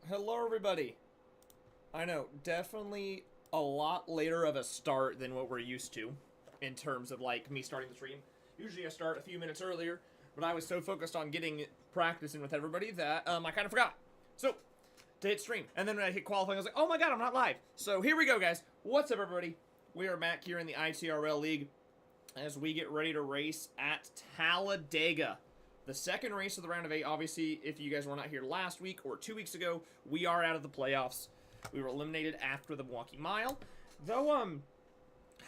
Hello, everybody. I know, definitely a lot later of a start than what we're used to in terms of like me starting the stream. Usually I start a few minutes earlier, but I was so focused on getting practicing with everybody that I kind of forgot. So, to hit stream. And then when I hit qualifying, I was like, oh my god, I'm not live. So here we go, guys. What's up, everybody? We are back here in the ITRL League as we get ready to race at Talladega. The second race of the round of 8, obviously, if you guys were not here last week or 2 weeks ago, we are out of the playoffs. We were eliminated after the Milwaukee Mile. Though,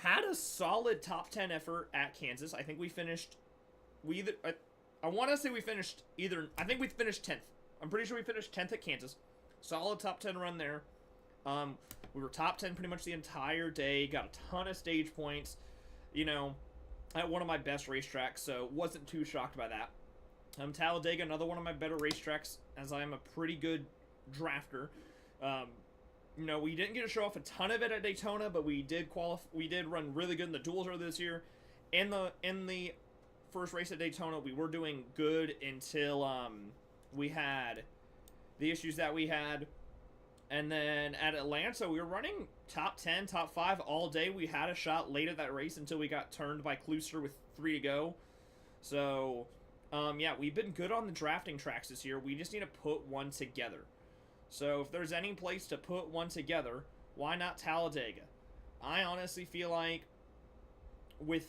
had a solid top 10 effort at Kansas. I think we finished, I want to say we finished I think we finished 10th. I'm pretty sure we finished 10th at Kansas. Solid top 10 run there. We were top 10 pretty much the entire day. Got a ton of stage points. You know, at one of my best racetracks, so wasn't too shocked by that. Talladega, another one of my better racetracks, as I am a pretty good drafter. You know, we didn't get to show off a ton of it at Daytona, but we did run really good in the duels earlier this year. In the first race at Daytona, we were doing good until we had the issues that we had. And then at Atlanta, we were running top 10, top 5 all day. We had a shot late at that race until we got turned by Klooster with 3 to go. So, yeah, we've been good on the drafting tracks this year. We just need to put one together. So if there's any place to put one together, why not Talladega? I honestly feel like with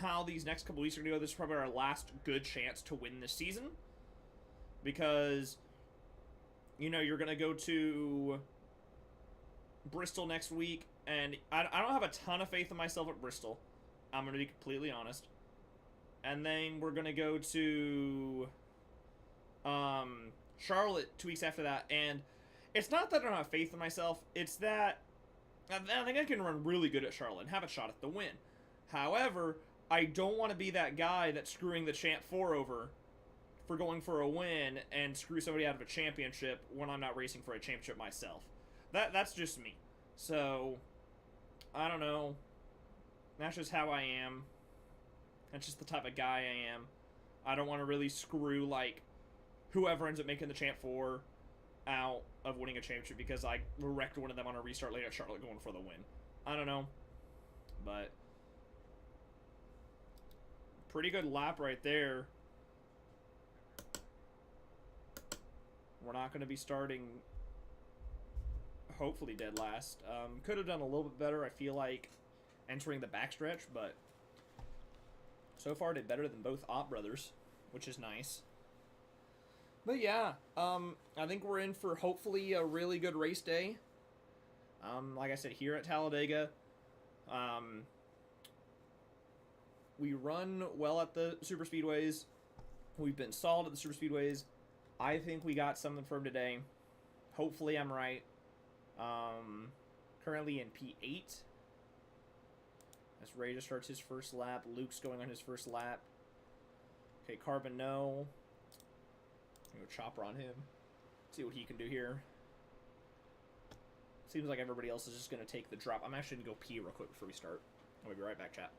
how these next couple weeks are going to go, this is probably our last good chance to win this season. Because, you know, you're going to go to Bristol next week, and I don't have a ton of faith in myself at Bristol. I'm going to be completely honest. And then we're going to go to Charlotte 2 weeks after that. And it's not that I don't have faith in myself. It's that I think I can run really good at Charlotte and have a shot at the win. However, I don't want to be that guy that's screwing the Champ 4 over for going for a win and screw somebody out of a championship when I'm not racing for a championship myself. That's just me. So, I don't know. That's just how I am. That's just the type of guy I am. I don't want to really screw, like, whoever ends up making the Champ 4 out of winning a championship because I wrecked one of them on a restart late at Charlotte going for the win. I don't know. But pretty good lap right there. We're not going to be starting, hopefully, dead last. Could have done a little bit better, I feel like, entering the backstretch, but so far did better than both Ott brothers, which is nice. But yeah, I think we're in for hopefully a really good race day. Like I said, here at Talladega, we run well at the super speedways. We've been solid at the super speedways. I think we got something from today. Hopefully I'm right. Currently in P8. As Ray just starts his first lap. Luke's going on his first lap. Okay, Carbon, no. Go chopper on him. See what he can do here. Seems like everybody else is just going to take the drop. I'm actually going to go pee real quick before we start. I'll be right back, chat.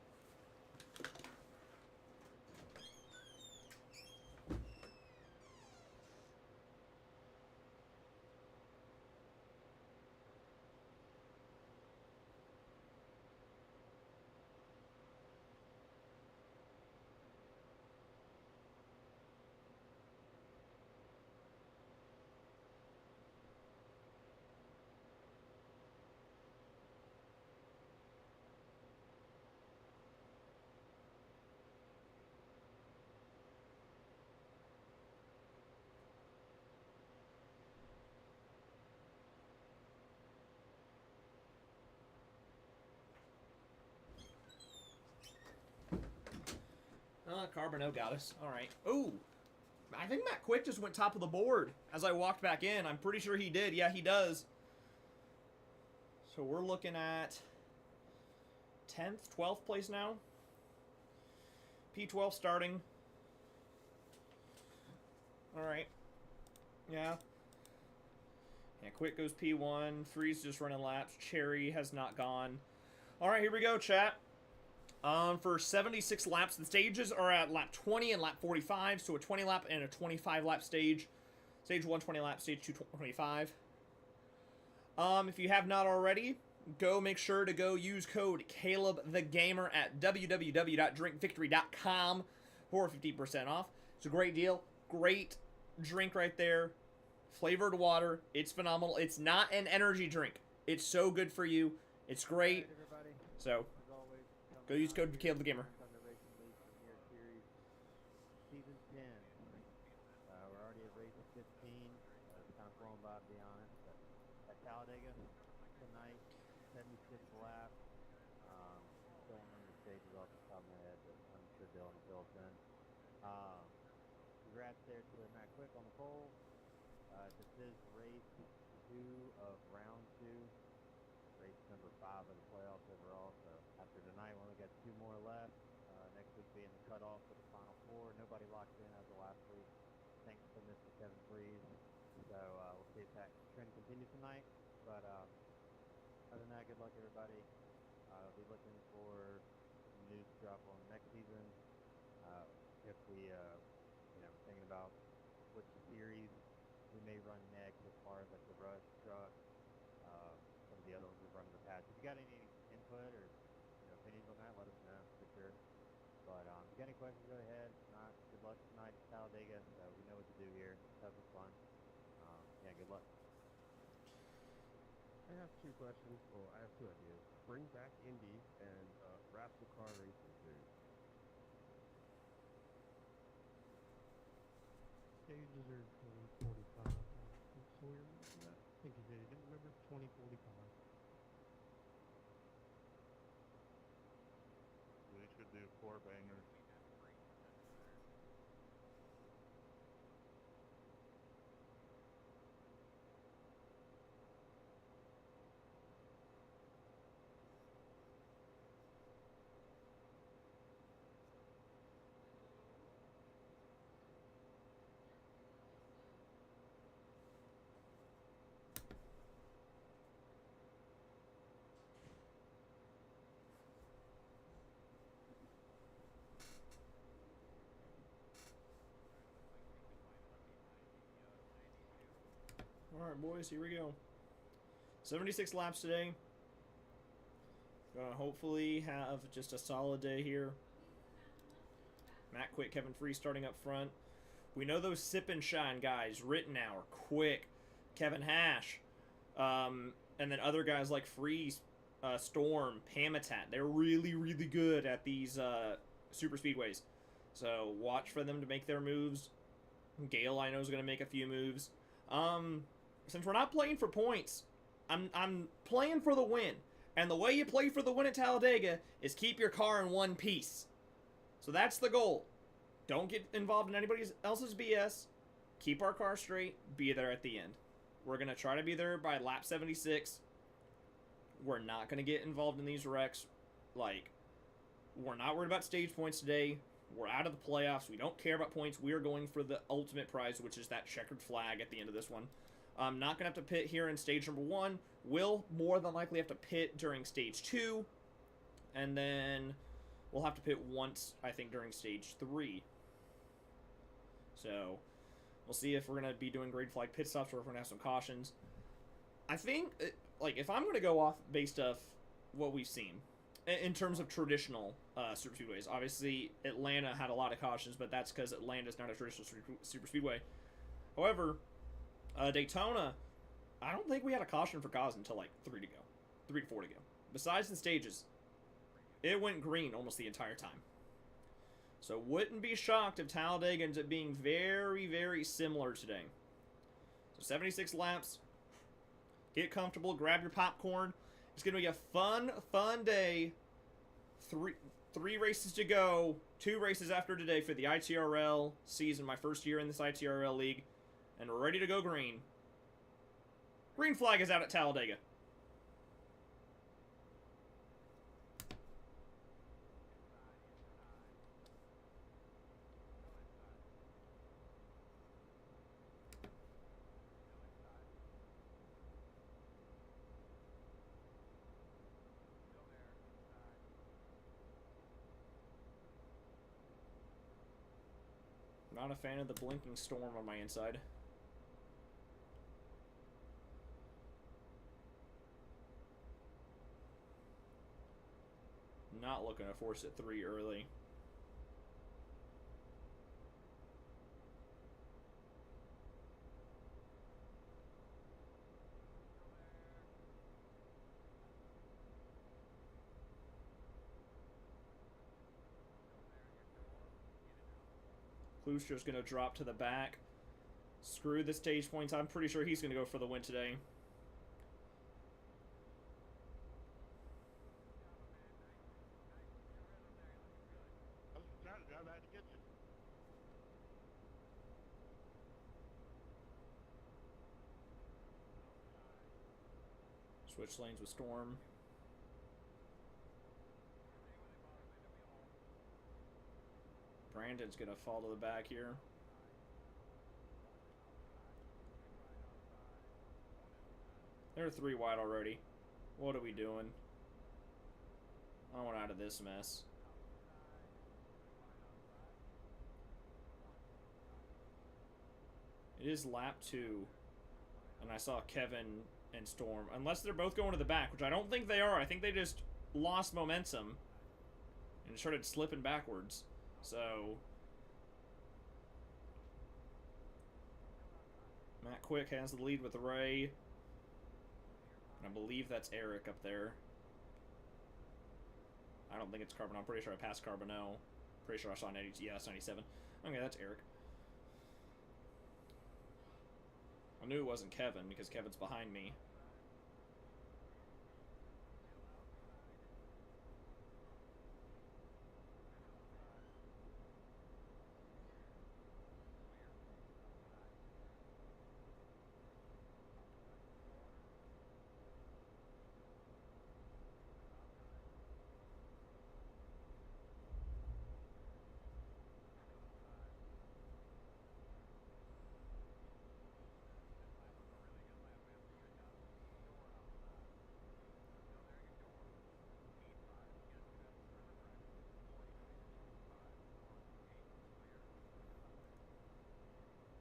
Carbonell got us. All right. Ooh. I think Matt Quick just went top of the board as I walked back in. I'm pretty sure he did. Yeah, he does. So we're looking at 10th, 12th place now. P12 starting. All right. Yeah. Yeah, Quick goes P1. Freeze just running laps. Cherry has not gone. All right, here we go, chat. For 76 laps, the stages are at lap 20 and lap 45, so a 20 lap and a 25 lap stage. Stage 120 laps, stage 225. If you have not already, go make sure to go use code CalebTheGamer at www.drinkvictory.com for 50% off. It's a great deal. Great drink right there. Flavored water. It's phenomenal. It's not an energy drink. It's so good for you. It's great. So, go use code CalebTheGamer. Season 10. We're already at race 15. It's kind of flown by, to be honest. But at Talladega tonight, 76th lap. Don't remember the stages off the top of my head, but I'm sure Dylan will fill us in. Congrats there to Matt Quick on the pole. This is race 2 of round 2. Race number 5 of the playoffs overall. So after tonight, we only got 2 more left. Next week being the cutoff for the final 4. Nobody locked in as of last week. Thanks to Mr. Kevin Freeze. So we'll see if that trend continues tonight. But other than that, good luck everybody. I'll be looking for news to drop on next season. If we, thinking about which series we may run next as far as like the Rush truck, some of the other ones we've run in the past. If you got any input or opinions on that, let us know for sure. But if you got any questions, go ahead. If not, good luck tonight at Talladega. So we know what to do here. Tough and fun. Yeah, good luck. I have 2 questions. Well, I have 2 ideas. Bring back Indy and Rascal Car Racing too. Stages are 2045. Sawyer mentioned that. I think he did. He didn't remember 2045. We should do 4 bangers. Alright, boys, here we go. 76 laps today. Gonna hopefully have just a solid day here. Matt Quick, Kevin Freeze starting up front. We know those sip and shine guys. Rittenauer, Quick, Kevin Hash, and then other guys like Freeze, Storm, Pamitat. They're really, really good at these super speedways. So watch for them to make their moves. Gale, I know, is going to make a few moves. Since we're not playing for points, I'm playing for the win. And the way you play for the win at Talladega is keep your car in one piece. So that's the goal. Don't get involved in anybody else's BS. Keep our car straight. Be there at the end. We're going to try to be there by lap 76. We're not going to get involved in these wrecks. Like, we're not worried about stage points today. We're out of the playoffs. We don't care about points. We are going for the ultimate prize, which is that checkered flag at the end of this one. I'm not going to have to pit here in stage number 1. Will more than likely have to pit during stage 2. And then we'll have to pit once, I think, during stage 3. So we'll see if we're going to be doing green flag pit stops or if we're going to have some cautions. I think, like, if I'm going to go off based off what we've seen, in terms of traditional super speedways, obviously Atlanta had a lot of cautions, but that's because Atlanta's not a traditional super speedway. However, Daytona, I don't think we had a caution for cause until like 3 to go. 3 to 4 to go. Besides the stages, it went green almost the entire time. So wouldn't be shocked if Talladega ends up being very, very similar today. So 76 laps. Get comfortable, grab your popcorn. It's going to be a fun, fun day. Three races to go. 2 races after today for the ITRL season. My first year in this ITRL league. And we're ready to go green. Green flag is out at Talladega. Not a fan of the blinking storm on my inside. not looking to force it 3 early. Clu's just going to drop to the back. Screw the stage points. I'm pretty sure he's going to go for the win today. I was trying to get you. Switch lanes with Storm. Brandon's going to fall to the back here. They're 3 wide already. What are we doing? I want out of this mess. It is lap 2. And I saw Kevin and Storm. Unless they're both going to the back, which I don't think they are. I think they just lost momentum and started slipping backwards. So Matt Quick has the lead with Ray. I believe that's Eric up there. I don't think it's Carbon. I'm pretty sure I passed Carbonell. Pretty sure I saw 90. Yeah, that's 97. Okay, that's Eric. I knew it wasn't Kevin because Kevin's behind me.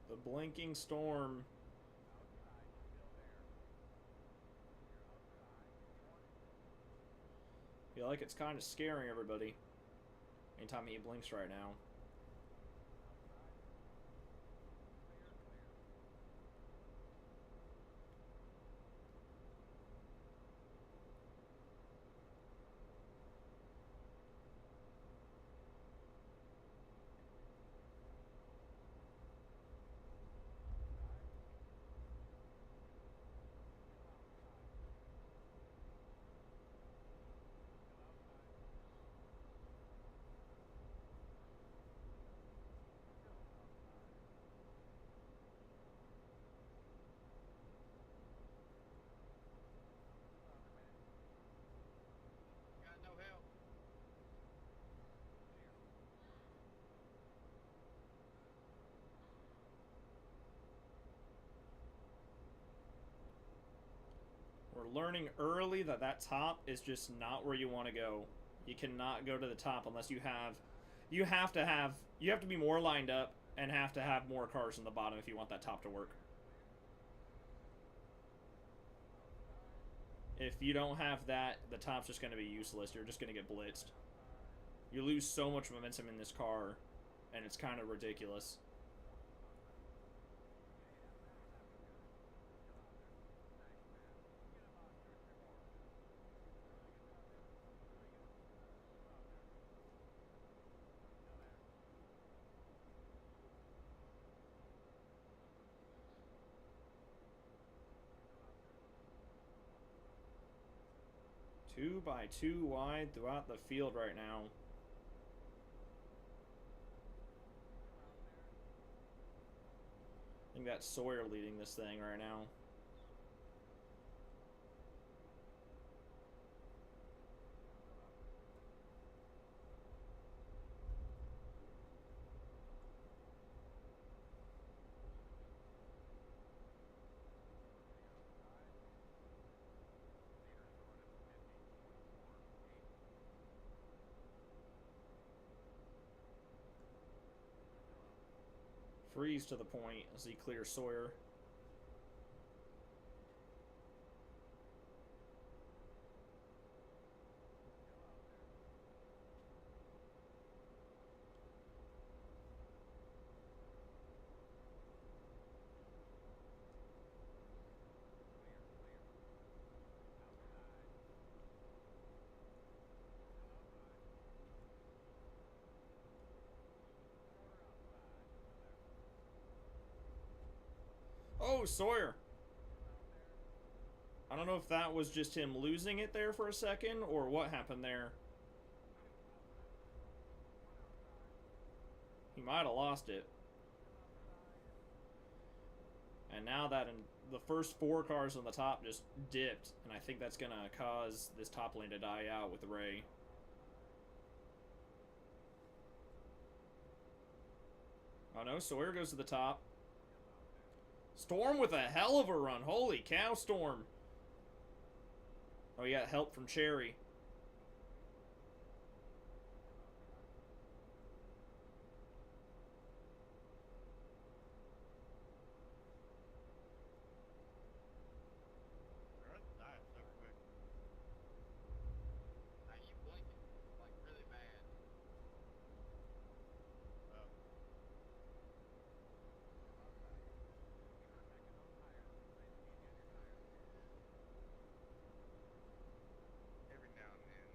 The blinking storm. Feel like it's kind of scaring everybody anytime he blinks right now. Got no help. We're learning early that that top is just not where you want to go. You cannot go to the top unless you have you have to be more lined up and have to have more cars on the bottom if you want that top to work. If you don't have that, the top's just going to be useless. You're just going to get blitzed. You lose so much momentum in this car, and it's kind of ridiculous. Two by two wide throughout the field right now. I think that's Sawyer leading this thing right now. Freeze to the point as he clears Sawyer. Oh, Sawyer. I don't know if that was just him losing it there for a second or what happened there. He might have lost it. And now that the first 4 cars on the top just dipped, and I think that's going to cause this top lane to die out with Ray. Oh no, Sawyer goes to the top. Storm with a hell of a run. Holy cow, Storm. Oh, he got help from Cherry. Alright, nice, so quick. Now you blinking, like really bad. Oh. Every now and then.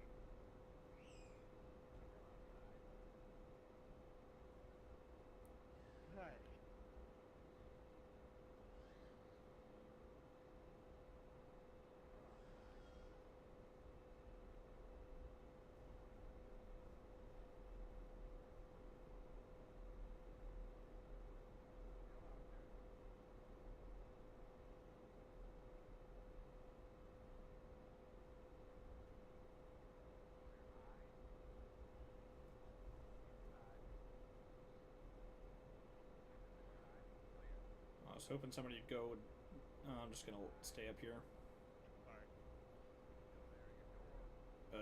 Hey. I was hoping somebody would go. I'm just going to stay up here. Alright. Ugh.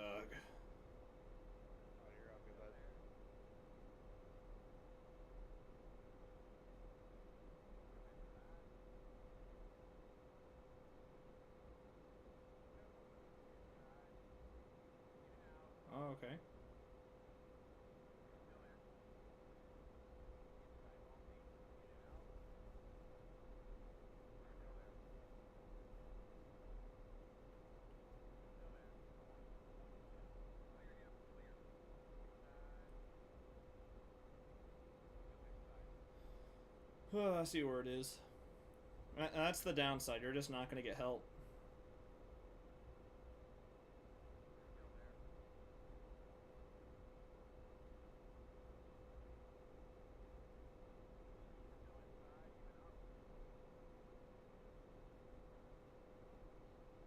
Oh, you're all good, bud. Oh, okay. Oh, I see where it is. That's the downside. You're just not going to get help.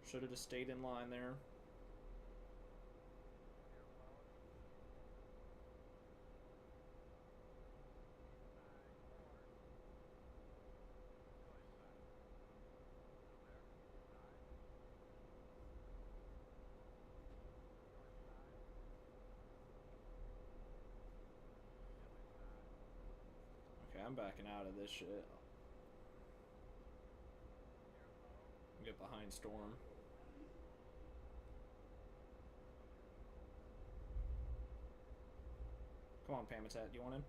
Should have just stayed in line there. Okay, I'm backing out of this shit. Get behind Storm. Come on, Pamitat, do you want in?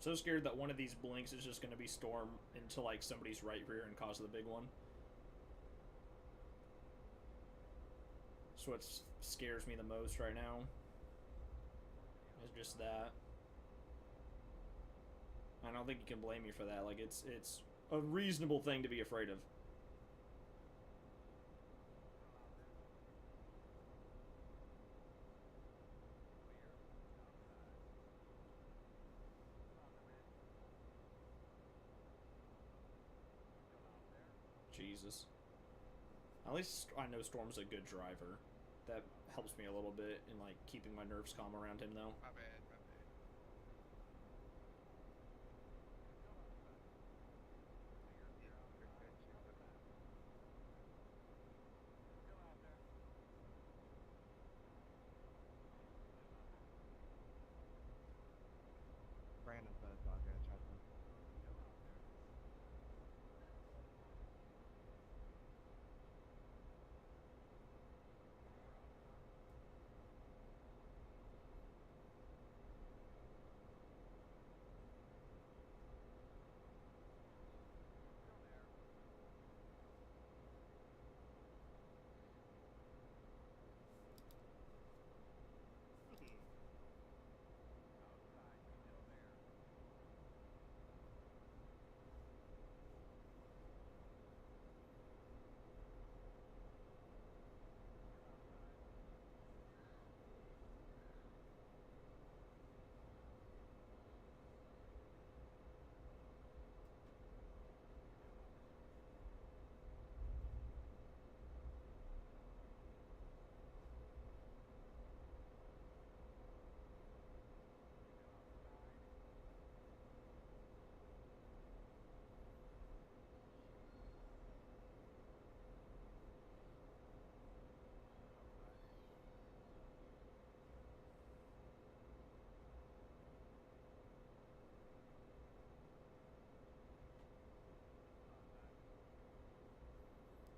So scared that one of these blinks is just going to be Storm into like somebody's right rear and cause the big one. That's what scares me the most right now. Is just that. I don't think you can blame me for that. Like it's a reasonable thing to be afraid of. Jesus. At least I know Storm's a good driver. That helps me a little bit in like keeping my nerves calm around him though. My bad, my bad. Yeah, good, good shit, but Brandon said it's all good, trust him.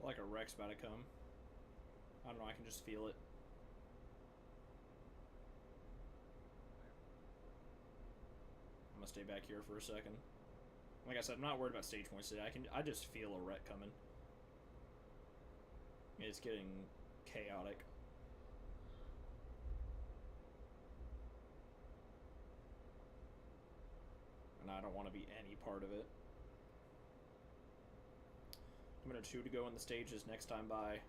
Like a wreck's about to come. I don't know, I can just feel it. I'm gonna stay back here for a second. Like I said, I'm not worried about stage points today. I just feel a wreck coming. It's getting chaotic. And I don't want to be any part of it. I'm gonna 2 to go on the stages next time by.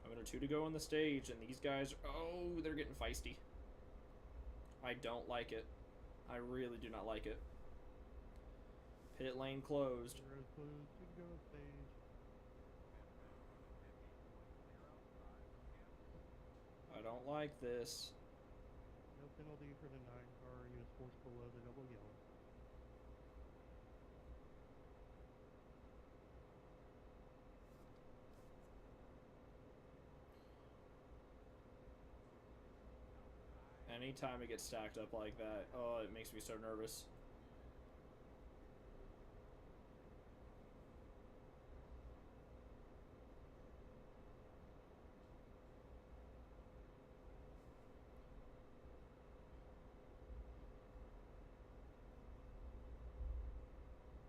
I'm gonna 2 to go on the stage, and these guys, oh, they're getting feisty. I don't like it. I really do not like it. Pit lane closed. Road closed. You can go on stage. I don't like this. No penalty for the 9 car. Units forced below the double yellow. Anytime it gets stacked up like that, oh, it makes me so nervous.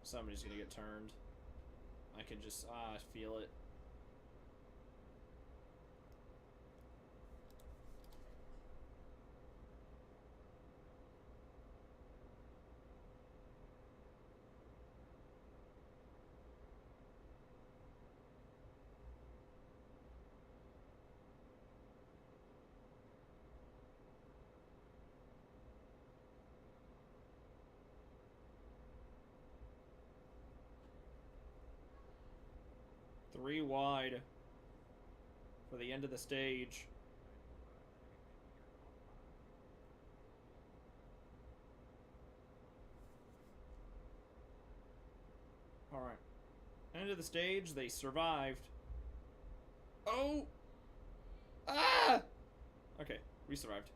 Somebody's gonna get turned. I can just, feel it. Three wide for the end of the stage. End of the stage. They survived. Oh! Ah! Okay, we survived.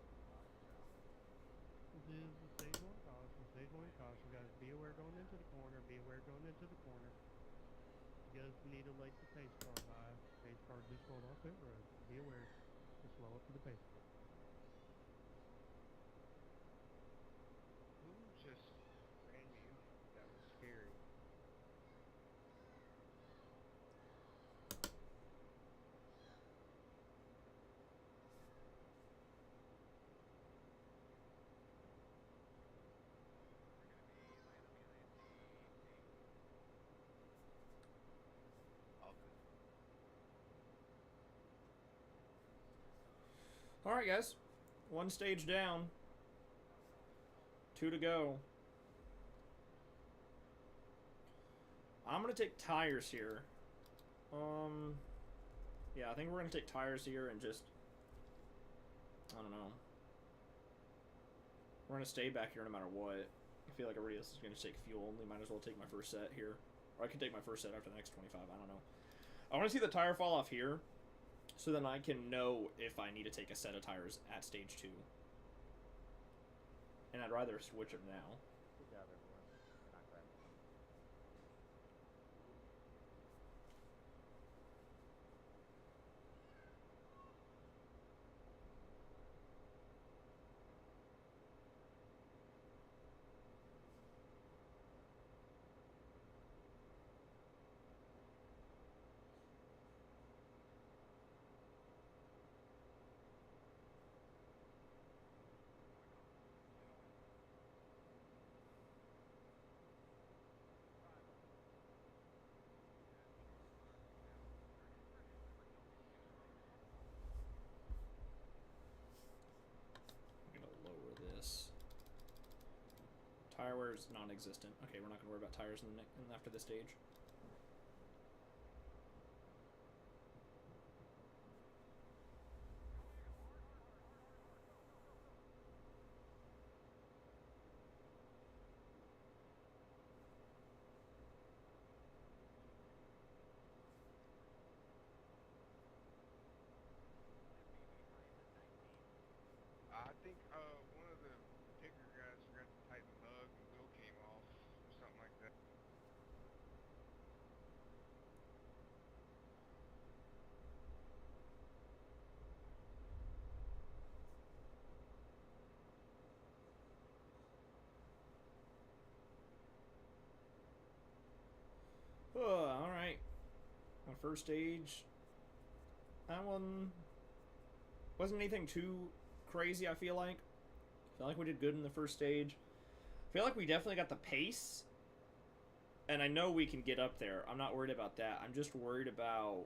This is the stage one caution. Stage one caution. Guys, be aware going into the corner. Be aware going into the corner. You guys need to let the pace car by. Pace car just rolled off pit road. Be aware to slow up to the pace car. Who just ran me into? That was scary. All good. Alright, guys. One stage down. 2 to go. I'm going to take tires here. Yeah, I think we're going to take tires here and just... I don't know. We're going to stay back here no matter what. I feel like everybody else is going to take fuel. We might as well take my first set here. Or I can take my first set after the next 25. I don't know. I want to see the tire fall off here, so then I can know if I need to take a set of tires at stage 2. And I'd rather switch them now. Good job, everyone. You're not crashing. I'm gonna lower this. Tire wear is non-existent. Okay, we're not gonna worry about tires after this stage. I think one of the picker guys forgot to tighten the lug and the wheel came off or something like that. Alright. My first stage. That one wasn't anything too crazy, I feel like. I feel like we did good in the first stage. I feel like we definitely got the pace. And I know we can get up there. I'm not worried about that. I'm just worried about...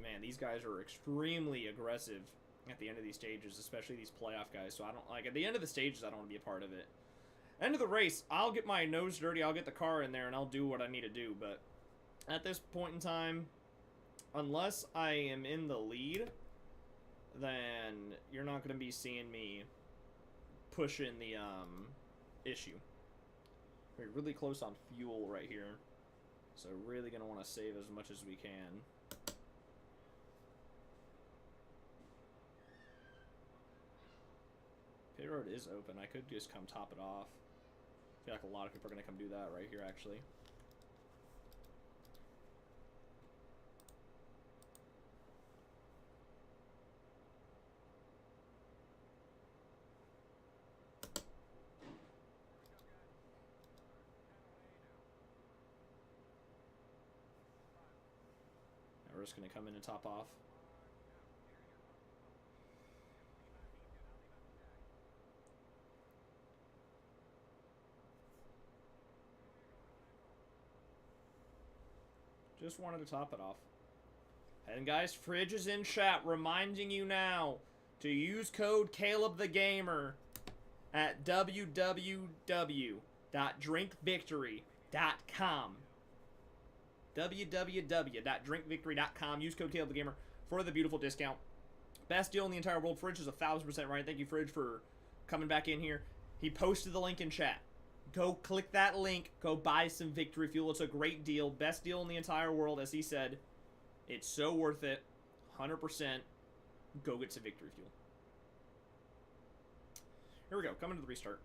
Man, these guys are extremely aggressive at the end of these stages, especially these playoff guys. So I don't... Like, at the end of the stages, I don't want to be a part of it. End of the race, I'll get my nose dirty, I'll get the car in there, and I'll do what I need to do. But at this point in time, unless I am in the lead, then you're not going to be seeing me pushing the issue. We're really close on fuel right here, so really going to want to save as much as we can. Pit road is open. I could just come top it off. I feel like a lot of people are going to come do that right here, actually. Now we're just going to come in and top off. Just wanted to top it off. And guys, Fridge is in chat reminding you now to use code CalebTheGamer at www.drinkvictory.com. www.drinkvictory.com. Use code CalebTheGamer for the beautiful discount. Best deal in the entire world. Fridge is 1000% right. Thank you, Fridge, for coming back in here. He posted the link in chat. go click that link. Go buy some Victory Fuel. It's a great deal. Best deal in the entire world, as he said. It's so worth it. 100%. Go get some Victory Fuel. Here we go. Coming to the restart.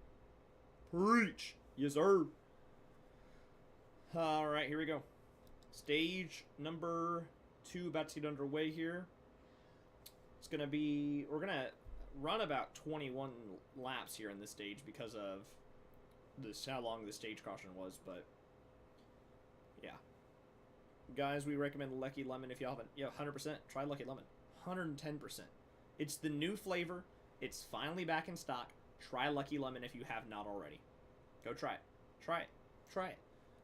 Preach. Yes, sir. Alright, here we go. Stage number 2 about to get underway here. It's going to be... We're going to run about 21 laps here in this stage because of this, how long the stage caution was, but... Yeah. Guys, we recommend Lucky Lemon if you haven't... Yeah, 100%. Try Lucky Lemon. 110%. It's the new flavor. It's finally back in stock. Try Lucky Lemon if you have not already. Go try it. Try it. Try it.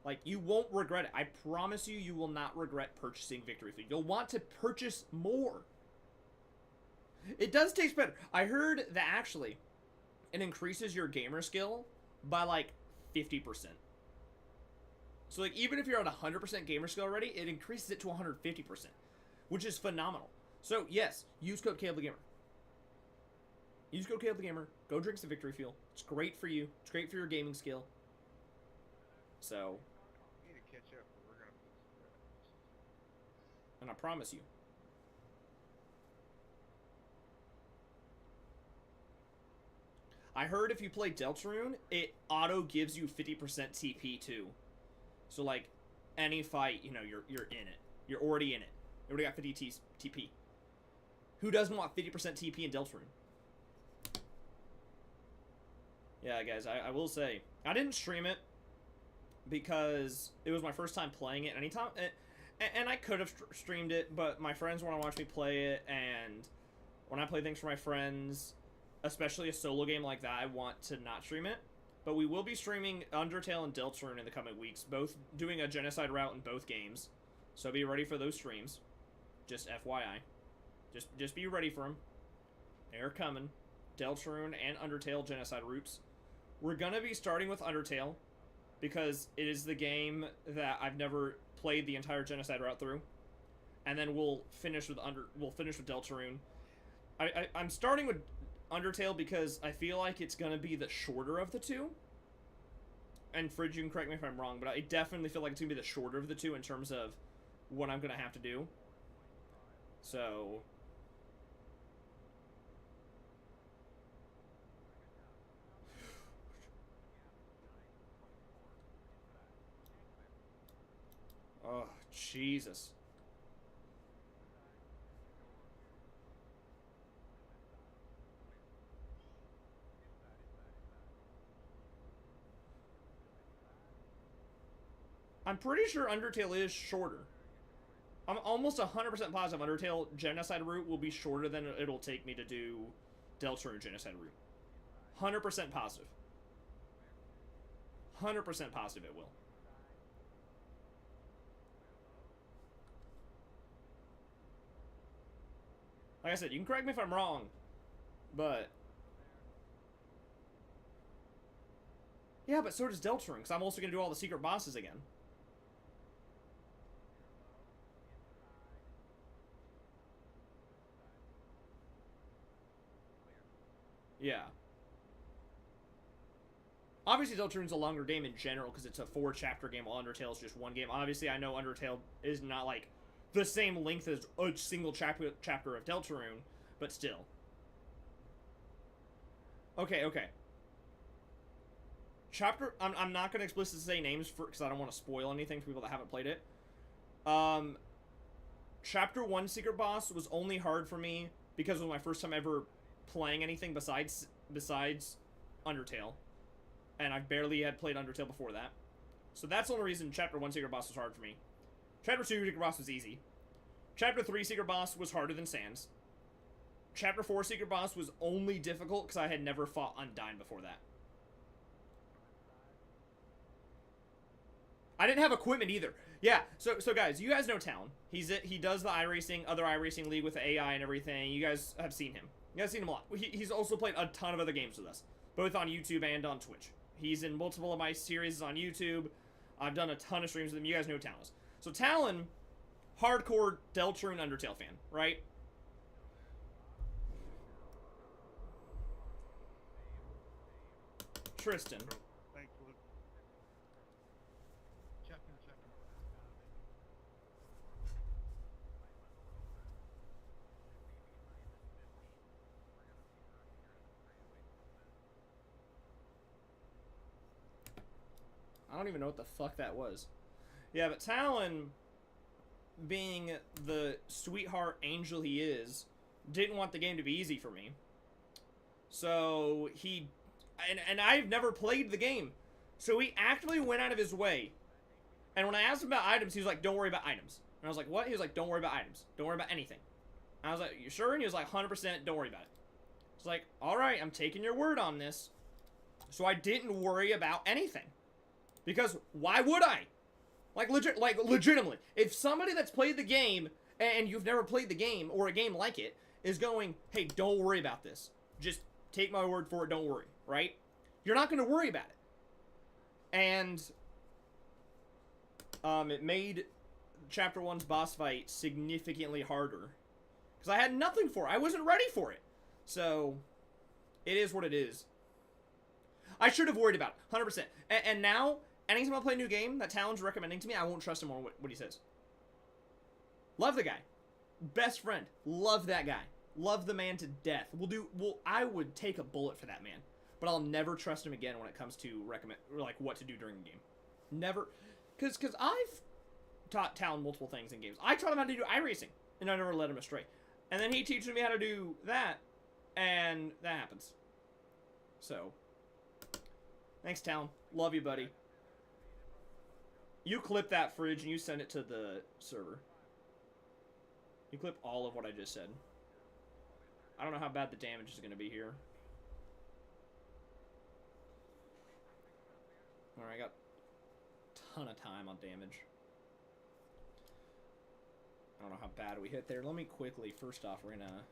Like, you won't regret it. I promise you, you will not regret purchasing Victory Fuel. You'll want to purchase more. It does taste better. I heard that actually, it increases your gamer skill by like 50%. So like, even if you're at 100% gamer skill already, it increases it to 150%, which is phenomenal. So yes, use code CalebTheGamer. Use code CalebTheGamer. Go drink some Victory Fuel. It's great for you. It's great for your gaming skill. So, We need to catch up, but we're gonna put some and I promise you, I heard if you play Deltarune, it auto gives you 50% TP too. So like, any fight, you know, you're in it. You're already in it. You already got 50 TP. Who doesn't want 50% TP in Deltarune? Yeah, guys, I will say, I didn't stream it because it was my first time playing it. Anytime, and I could have streamed it, but my friends want to watch me play it, and when I play things for my friends, especially a solo game like that, I want to not stream it. But we will be streaming Undertale and Deltarune in the coming weeks, both doing a genocide route in both games. So be ready for those streams. Just FYI. Just be ready for them. They're coming. Deltarune and Undertale genocide routes. We're gonna be starting with Undertale because it is the game that I've never played the entire genocide route through, and then we'll finish with Deltarune. I'm starting with Undertale because I feel like it's gonna be the shorter of the two. And Fridge, you can correct me if I'm wrong, but I definitely feel like it's gonna be the shorter of the two in terms of what I'm gonna have to do. So. Oh, Jesus. I'm pretty sure Undertale is shorter. I'm almost 100% positive Undertale genocide route will be shorter than it'll take me to do Deltarune genocide route. 100% positive. 100% positive it will. Like I said, you can correct me if I'm wrong, but... Yeah, but so does Deltarune, because I'm also going to do all the secret bosses again. Yeah. Obviously, Deltarune's a longer game in general, because it's a 4-chapter game, while Undertale is just one game. Obviously, I know Undertale is not, like, the same length as a single chapter of Deltarune, but still. Okay. I'm not going to explicitly say names because I don't want to spoil anything for people that haven't played it. Chapter 1 secret boss was only hard for me because it was my first time ever playing anything besides Undertale. And I barely had played Undertale before that. So that's the only reason Chapter 1 secret boss was hard for me. Chapter 2 secret boss was easy. Chapter 3 secret boss was harder than Sans. Chapter 4 secret boss was only difficult because I had never fought Undyne before that. I didn't have equipment either. Yeah, so guys, you guys know Talon. He does the other iRacing league with the AI and everything. You guys have seen him. You guys have seen him a lot. He's also played a ton of other games with us, both on YouTube and on Twitch. He's in multiple of my series on YouTube. I've done a ton of streams with him. You guys know Talon. So Talon, hardcore Deltarune Undertale fan, right? Tristan. Thanks, Luke. I don't even know what the fuck that was. Yeah, but Talon, being the sweetheart angel he is, didn't want the game to be easy for me. So he... And I've never played the game. So he actively went out of his way. And when I asked him about items, he was like, don't worry about items. And I was like, what? He was like, don't worry about items. Don't worry about anything. And I was like, you sure? And he was like, 100%, don't worry about it. I was like, alright, I'm taking your word on this. So I didn't worry about anything. Because why would I? Like, legitimately. If somebody that's played the game, and you've never played the game, or a game like it, is going, hey, don't worry about this. Just take my word for it, don't worry. Right? You're not going to worry about it. And it made Chapter 1's boss fight significantly harder. Because I had nothing for it. I wasn't ready for it. So, it is what it is. I should have worried about it, 100%. And now, anytime I play a new game that Talon's recommending to me, I won't trust him on what he says. Love the guy. Best friend. Love that guy. Love the man to death. I would take a bullet for that man. But I'll never trust him again when it comes to what to do during the game. Never. Because I've taught Talon multiple things in games. I taught him how to do iRacing, and I never let him astray. And then he teaches me how to do that, and that happens. So, thanks, Talon. Love you, buddy. You clip that fridge and you send it to the server. You clip all of what I just said. I don't know how bad the damage is going to be here. Alright, I got a ton of time on damage. I don't know how bad we hit there. Let me quickly, first off, we're going to...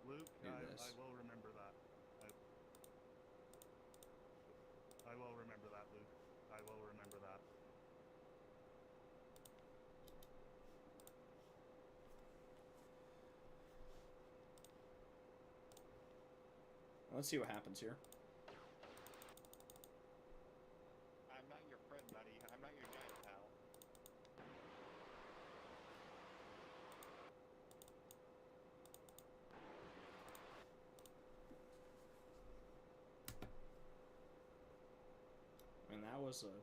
Luke, I will remember that. I will remember that, Luke. I will remember that. Let's see what happens here. I'm not your friend, buddy. I'm not your giant pal. And that was a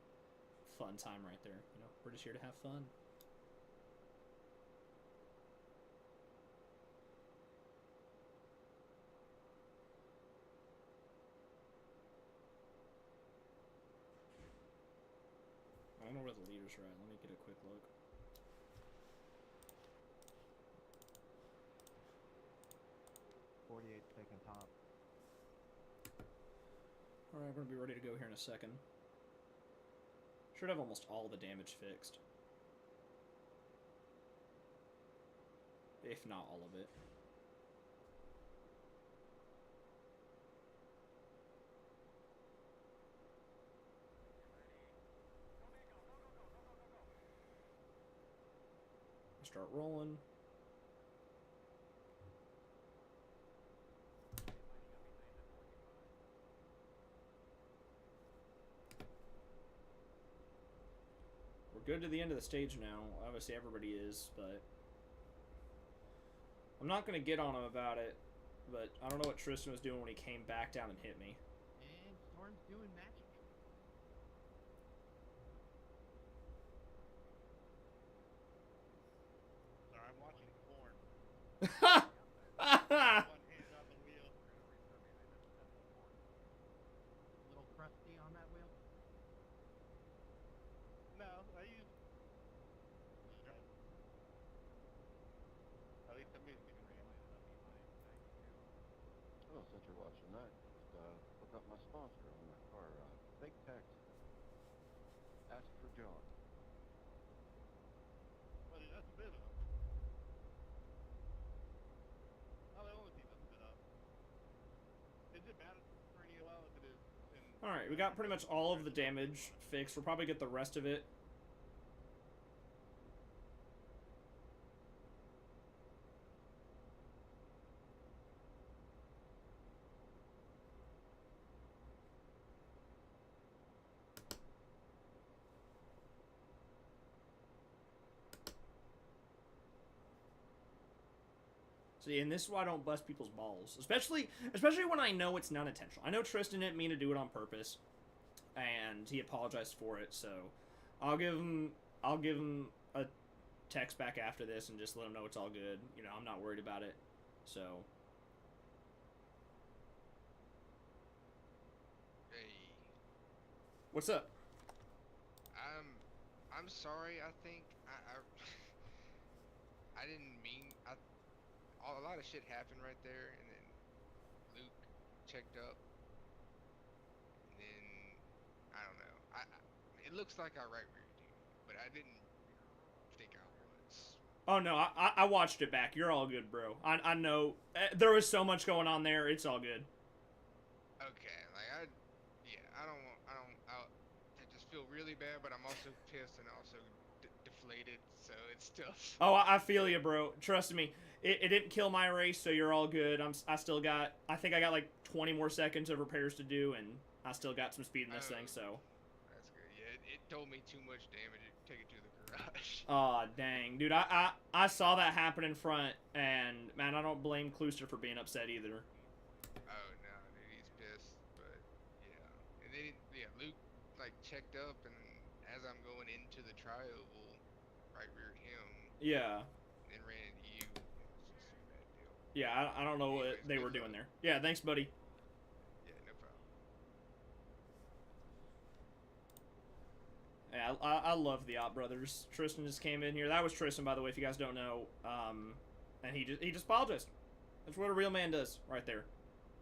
fun time right there. You know, we're just here to have fun. I don't know where the leaders are at. Let me get a quick look. Taking top. Alright, we're going to be ready to go here in a second. Should have almost all the damage fixed. If not all of it. Start rolling. We're good to the end of the stage now. Obviously everybody is, but I'm not going to get on him about it, but I don't know what Tristan was doing when he came back down and hit me. And Storm's doing magic. Sorry, I'm watching porn. One hand on the wheel. A little crusty on that wheel. No, I use. At least the music ran. Oh, since you're watching that, just look up my sponsor on my car, Fake Taxi. Ask for John. Well, dude, that's a bit up. Oh, the only thing that's a bit up. Is it bad for any OL as it is in... Alright, we got pretty much all of the damage fixed. We'll probably get the rest of it. See, and this is why I don't bust people's balls. Especially when I know it's not intentional. I know Tristan didn't mean to do it on purpose. and he apologized for it. So I'll give him a text back after this and just let him know it's all good. You know, I'm not worried about it. So Hey, what's up? I'm sorry. I think I didn't mean. A lot of shit happened right there, and then Luke checked up, and then I don't know. It looks like I right reared you, but I didn't think I was. Oh no, I watched it back. You're all good, bro. I know there was so much going on there. It's all good. Okay, like I just feel really bad, but I'm also pissed and also deflated. So it's still. Oh, I feel you, bro. Trust me. It didn't kill my race, so you're all good. I still got. I think I got like 20 more seconds of repairs to do, and I still got some speed in this thing. So. That's good. Yeah, it told me too much damage to take it to the garage. Aw, dang. Dude, I saw that happen in front, and, man, I don't blame Klooster for being upset either. Oh no, dude, he's pissed. But yeah, and then Luke like checked up, and as I'm going into the trioval, right reared him, Yeah. then ran into you. It's just a bad deal. Yeah, I don't know what Anyways, they good were doing luck. there. Yeah, thanks, buddy. Yeah, no problem. Yeah, I love the Op Brothers. Tristan just came in here. That was Tristan, by the way, if you guys don't know. And he just apologized. That's what a real man does right there.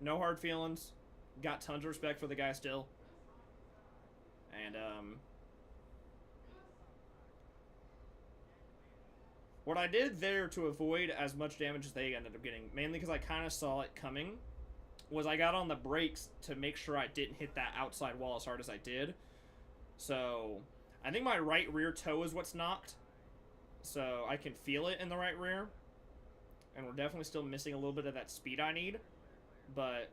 No hard feelings. Got tons of respect for the guy still. And, what I did there to avoid as much damage as they ended up getting, mainly because I kind of saw it coming, was I got on the brakes to make sure I didn't hit that outside wall as hard as I did. So, I think my right rear toe is what's knocked. So, I can feel it in the right rear. And we're definitely still missing a little bit of that speed I need. But,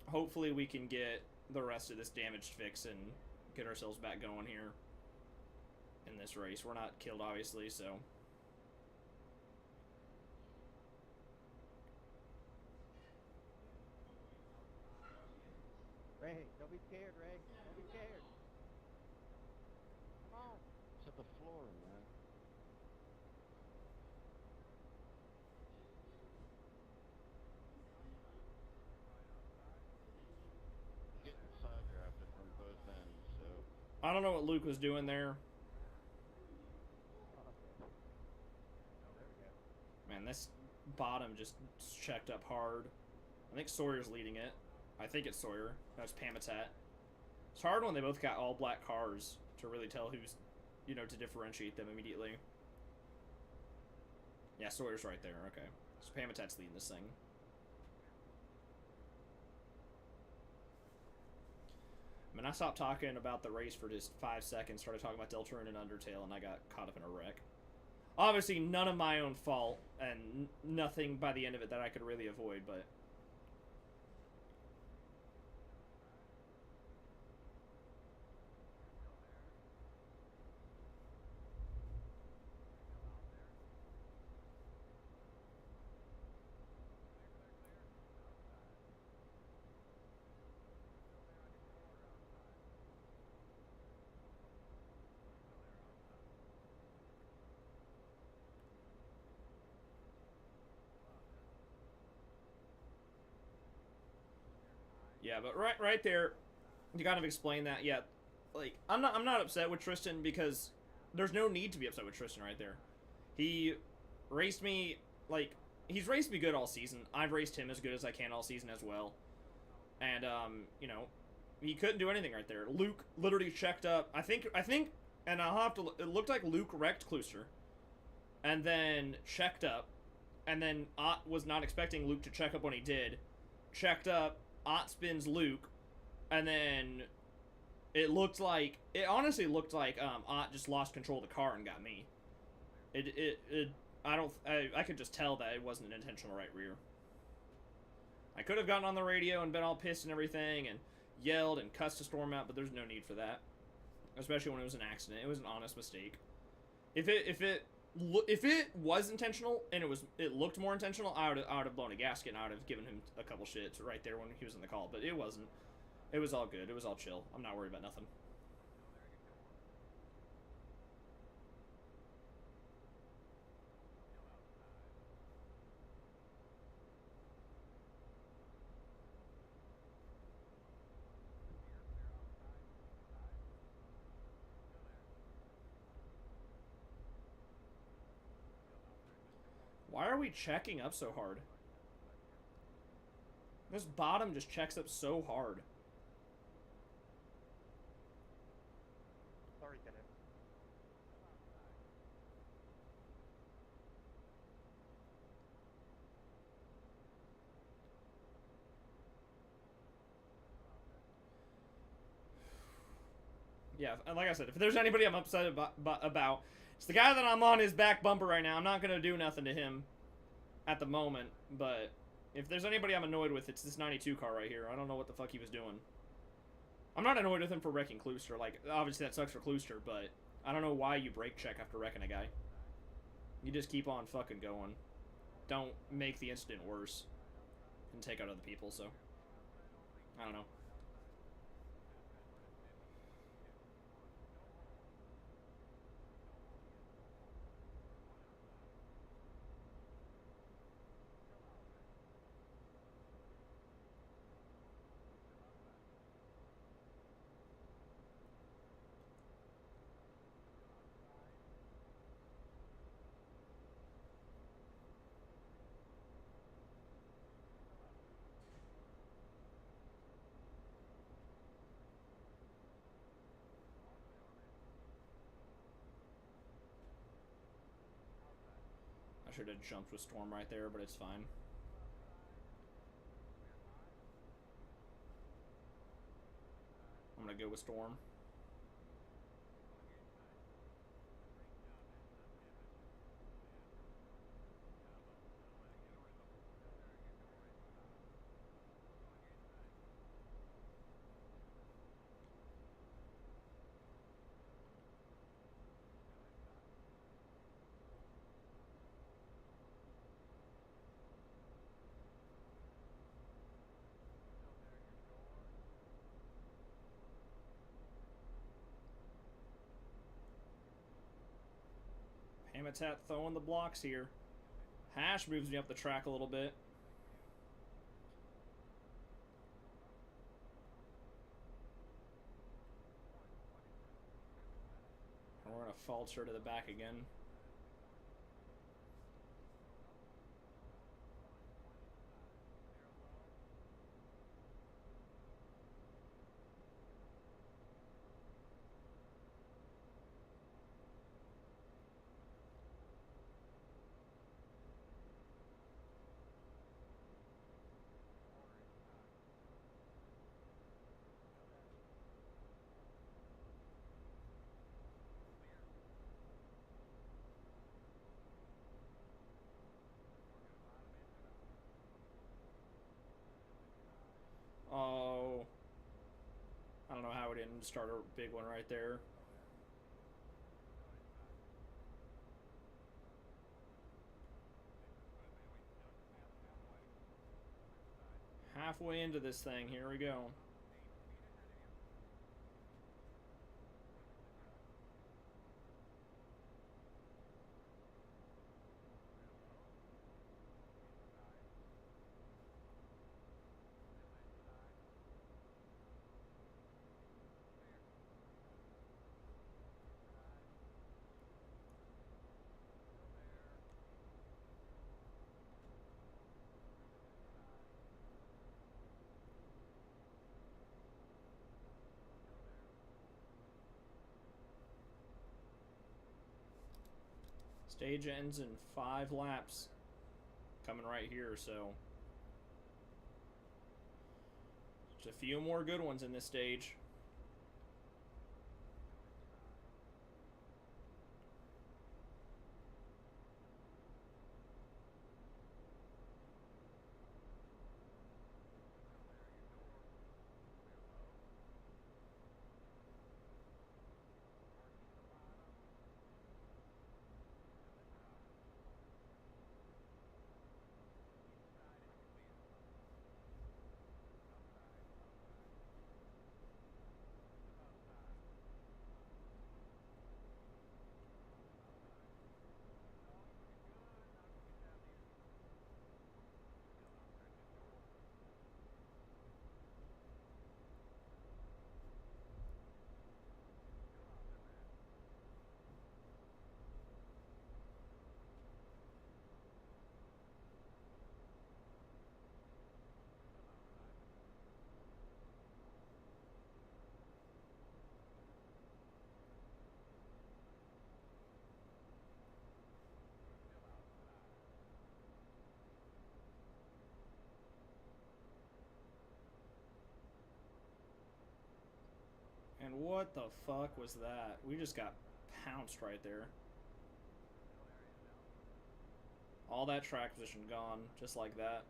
hopefully we can get the rest of this damage fixed and get ourselves back going here in this race. We're not killed, obviously, so... Ray, don't be scared, Ray. Don't be scared. Come on. To the floor, man. Getting side drafted from both ends, so I don't know what Luke was doing there. Okay. Oh, there we go. Man, this bottom just checked up hard. I think Sawyer's leading it. I think it's Sawyer. That's Pamitat. It's hard when they both got all black cars to really tell who's, you know, to differentiate them immediately. Yeah, Sawyer's right there. Okay. So Pamitat's leading this thing. I mean, I stopped talking about the race for just 5 seconds, started talking about Deltarune and Undertale, and I got caught up in a wreck. Obviously, none of my own fault, and nothing by the end of it that I could really avoid, but... Yeah, but right there, you kind of explain that. Yeah, like I'm not upset with Tristan because there's no need to be upset with Tristan right there. He raced me like he's raced me good all season. I've raced him as good as I can all season as well. And you know, he couldn't do anything right there. Luke literally checked up. I think and I'll have to it looked like Luke wrecked Klooster and then checked up and then Ott was not expecting Luke to check up when he did. Checked up, Ott spins Luke, and then it honestly looked like Ott just lost control of the car and got me. I could just tell that it wasn't an intentional right rear. I could have gotten on the radio and been all pissed and everything and yelled and cussed a storm out, but there's no need for that. Especially when it was an accident. It was an honest mistake. If it was intentional and it looked more intentional, I would have blown a gasket and I would have given him a couple shits right there when he was in the call, but it wasn't. It was all good. It was all chill. I'm not worried about nothing. Why are we checking up so hard? This bottom just checks up so hard. Sorry, Kenneth. Yeah, and like I said, if there's anybody I'm upset about, it's the guy that I'm on his back bumper right now. I'm not going to do nothing to him at the moment, but if there's anybody I'm annoyed with, it's this 92 car right here. I don't know what the fuck he was doing. I'm not annoyed with him for wrecking Klooster. Like, obviously that sucks for Klooster, but I don't know why you brake check after wrecking a guy. You just keep on fucking going. Don't make the incident worse and take out other people, so I don't know. I should have jumped with Storm right there, but it's fine. I'm gonna go with Storm. Hamatat throwing the blocks here. Hash moves me up the track a little bit. And we're going to falter to the back again. Oh. I don't know how we didn't start a big one right there. Halfway into this thing, here we go. Stage ends in 5 laps. Coming right here, so just a few more good ones in this stage. what the fuck was that? We just got pounced right there. All that track position gone, just like that.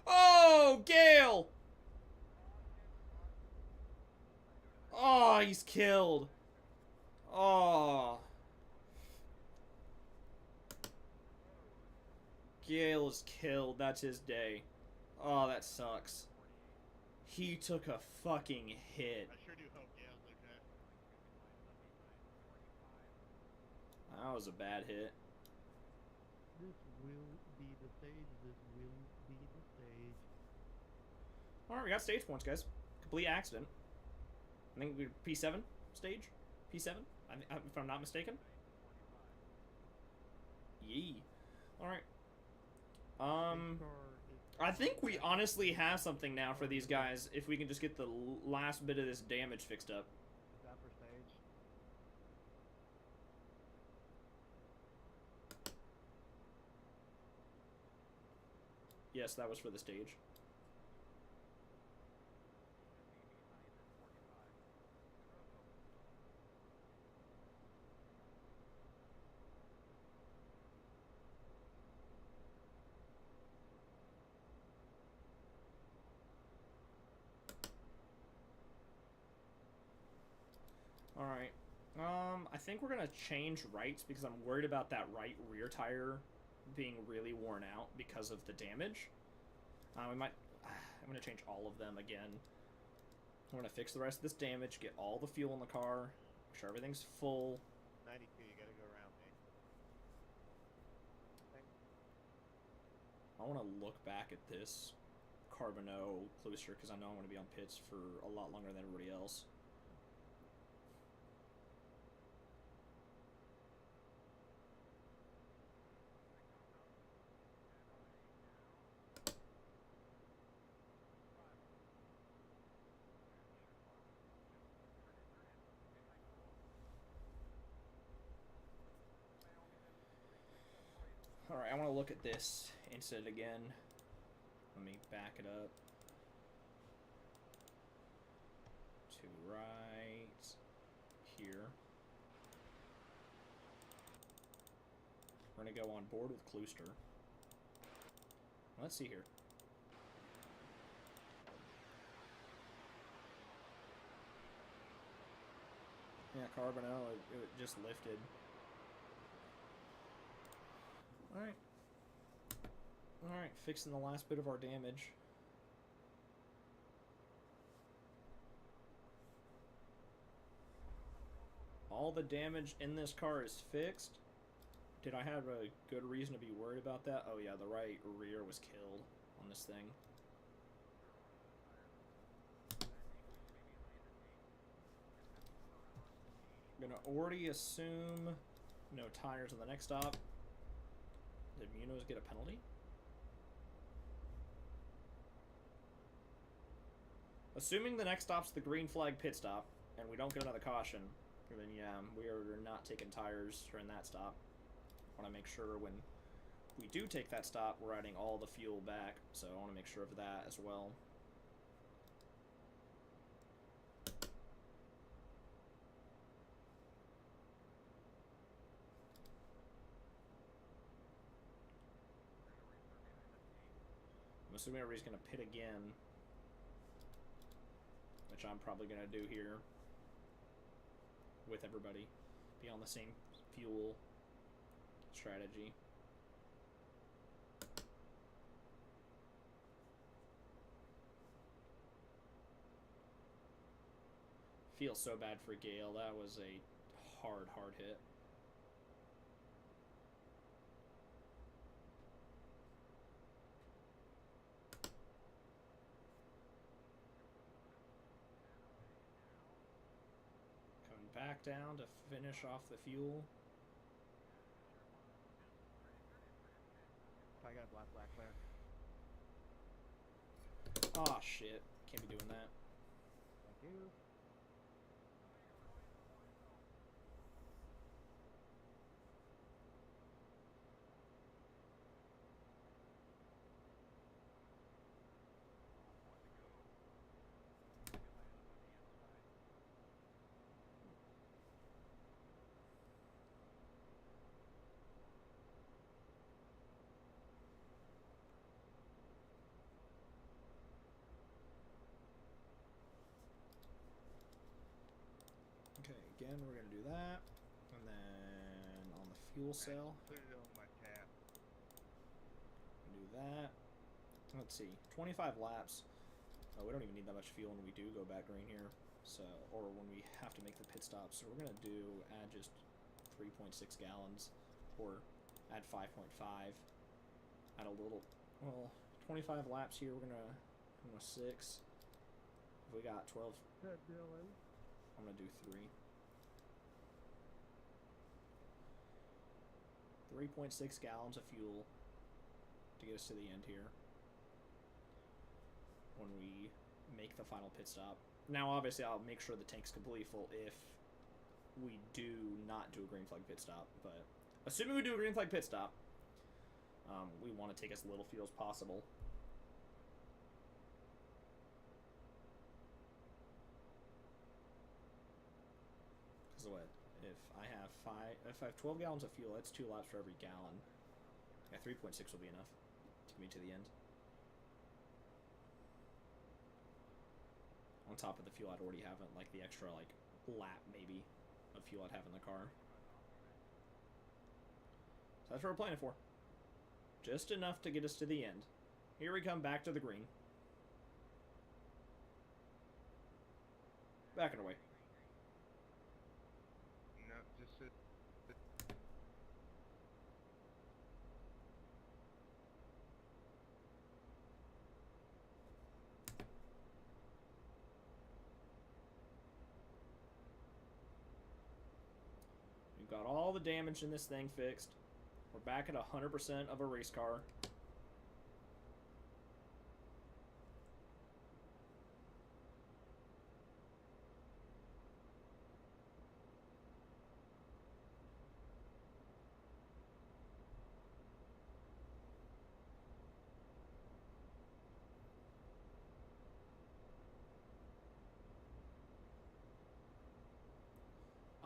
Oh, Gale! Oh, he's killed. Oh. Gale is killed. That's his day. Oh, that sucks. He took a fucking hit. I sure do hope Gale's okay. That was a bad hit. This will be the stage. This will be the stage. Alright, we got stage points, guys. Complete accident. I think we P7 stage? P7? If I'm not mistaken? Yee. Alright. I think we honestly have something now for these guys if we can just get the last bit of this damage fixed up. Is that for stage? Yes, that was for the stage. Alright. I think we're gonna change rights because I'm worried about that right rear tire being really worn out because of the damage. We might... I'm gonna change all of them again. I'm gonna fix the rest of this damage, get all the fuel in the car, make sure everything's full. 92, you gotta go around me. I want to look back at this Carbonneau closer because I know I'm going to be on pits for a lot longer than everybody else. Alright, I want to look at this instead again. Let me back it up. To right here. We're going to go on board with Klooster. Let's see here. Yeah, Carbonell, it just lifted. Alright. Alright, fixing the last bit of our damage. All the damage in this car is fixed. Did I have a good reason to be worried about that? Oh yeah, the right rear was killed on this thing. I'm gonna already assume no tires on the next stop. Did Munoz get a penalty? Assuming the next stop's the green flag pit stop, and we don't get another caution, then yeah, we are not taking tires during that stop. I want to make sure when we do take that stop, we're adding all the fuel back, so I want to make sure of that as well. I'm assuming everybody's going to pit again, which I'm probably going to do here with everybody. Be on the same fuel strategy. Feel so bad for Gale. That was a hard hit. back down to finish off the fuel. I got black, clear. Ah, shit. Can't be doing that. Thank you. Okay, again, we're going to do that. And then on the fuel cell, Put it on my tap. do that. Let's see, 25 laps. Oh, we don't even need that much fuel when we do go back green here. So, or when we have to make the pit stop. So we're going to add just 3.6 gallons, or add 5.5. Add a little, well, 25 laps here, we're going to 6. If we got 12, Good, Dylan. I'm going to do 3. 3.6 gallons of fuel to get us to the end here when we make the final pit stop. Now, obviously, I'll make sure the tank's completely full if we do not do a green flag pit stop, but assuming we do a green flag pit stop, we want to take as little fuel as possible. Because what? If I have 12 gallons of fuel, that's 2 laps for every gallon. Yeah, 3.6 will be enough to get me to the end. On top of the fuel I'd already have, like the extra like lap maybe of fuel I'd have in the car. So that's what we're planning for. Just enough to get us to the end. Here we come back to the green. Backing away. No, just sit. We've got all the damage in this thing fixed. We're back at 100% of a race car.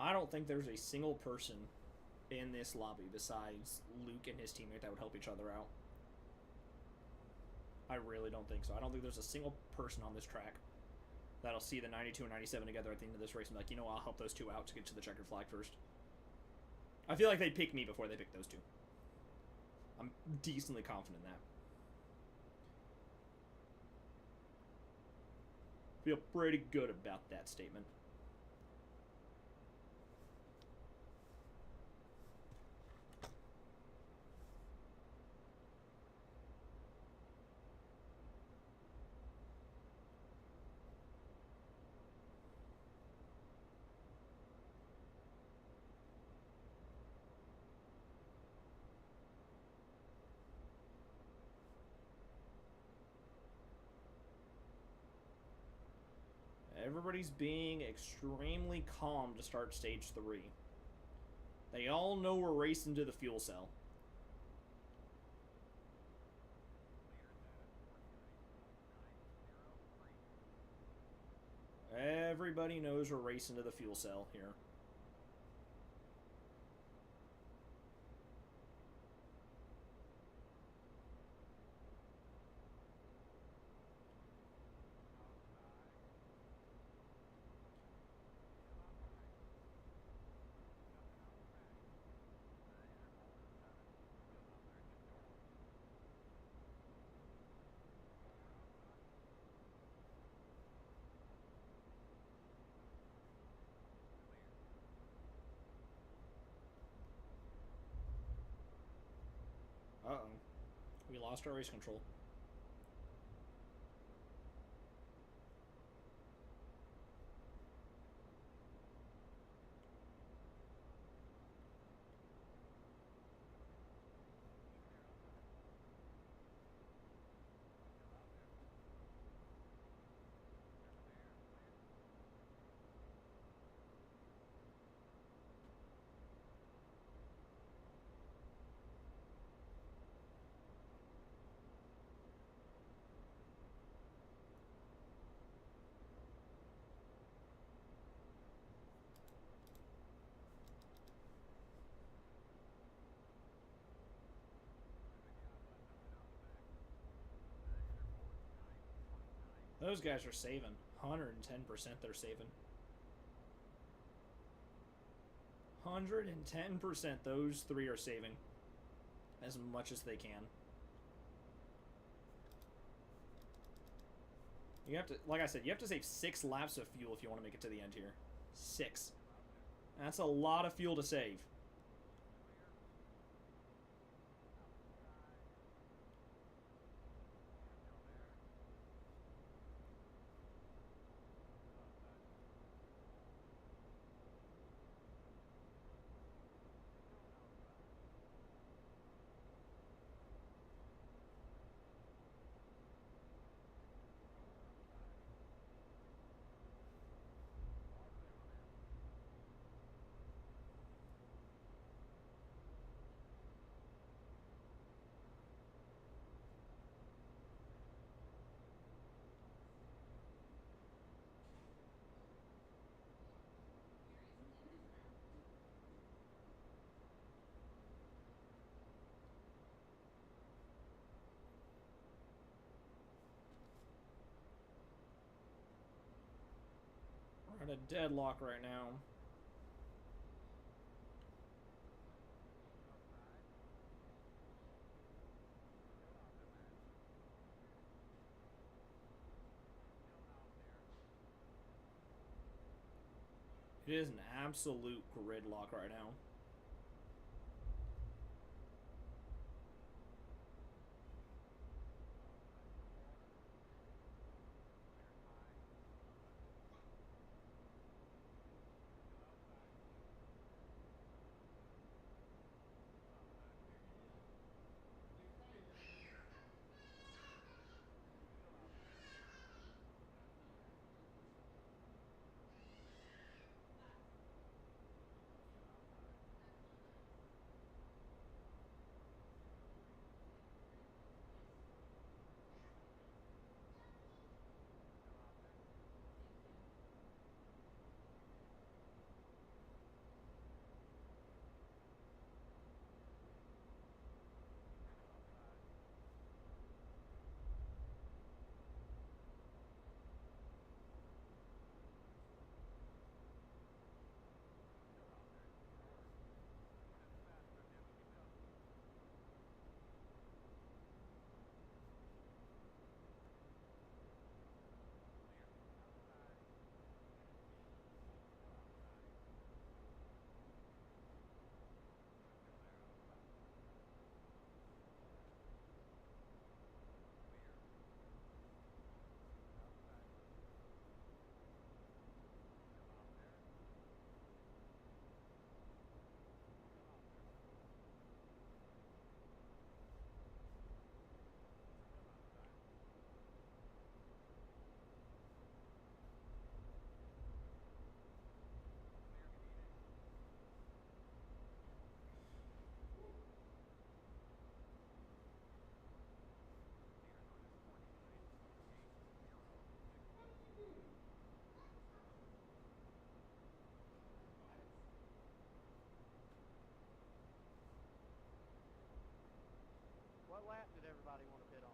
I don't think there's a single person in this lobby besides Luke and his teammate that would help each other out. I really don't think so. I don't think there's a single person on this track that'll see the 92 and 97 together at the end of this race and be like, you know, I'll help those two out to get to the checkered flag first. I feel like they'd pick me before they pick those two. I'm decently confident in that. Feel pretty good about that statement. Everybody's being extremely calm to start stage 3. They all know we're racing to the fuel cell. Everybody knows we're racing to the fuel cell here. Uh-oh. We lost our race control. Those guys are saving. 110% they're saving. 110% those three are saving. As much as they can. You have to, like I said, you have to save 6 laps of fuel if you want to make it to the end here. 6. That's a lot of fuel to save. We're at a deadlock right now. It is an absolute gridlock right now. What lap did everybody want to pit on?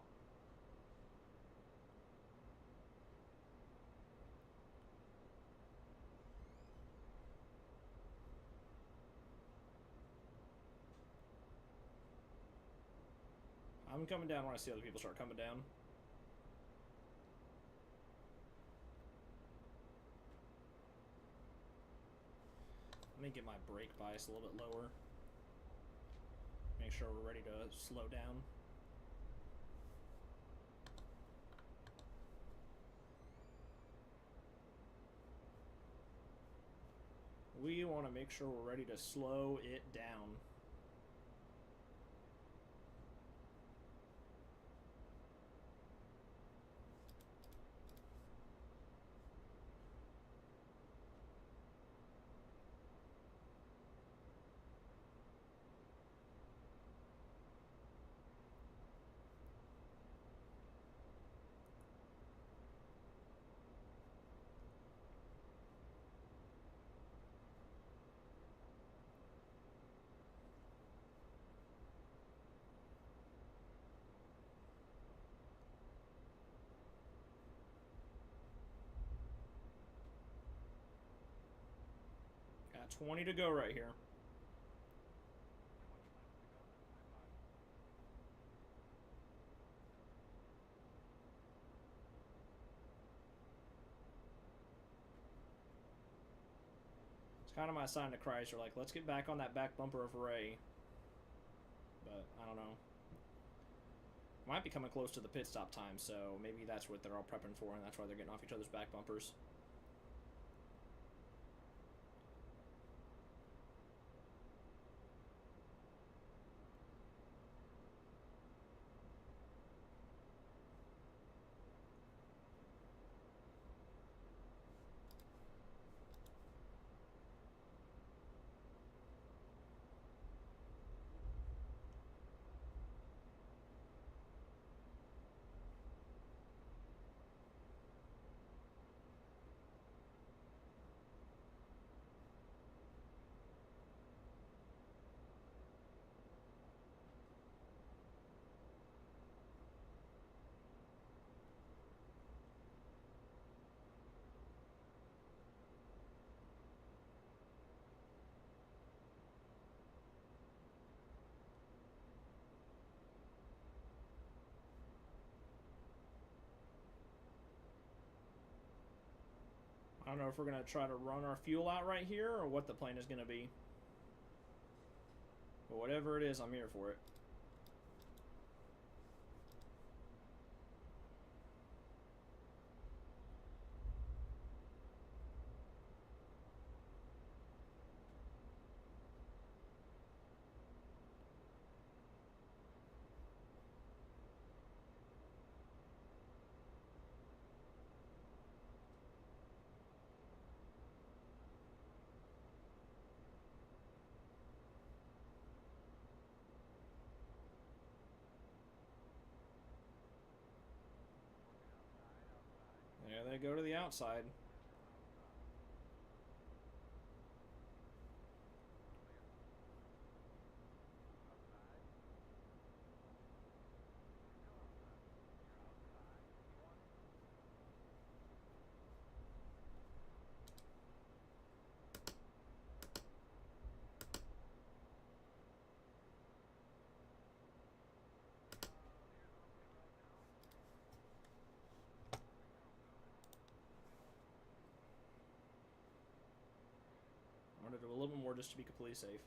I'm coming down when I see other people start coming down. Let me get my brake bias a little bit lower. Make sure we're ready to slow down. We want to make sure we're ready to slow it down. Got 20 to go right here. It's kind of my sign to Chrysler, like, let's get back on that back bumper of Ray. But, I don't know. Might be coming close to the pit stop time, so maybe that's what they're all prepping for, and that's why they're getting off each other's back bumpers. I don't know if we're going to try to run our fuel out right here or what the plan is going to be. But whatever it is, I'm here for it. There they go to the outside. I wanted to do a little bit more just to be completely safe.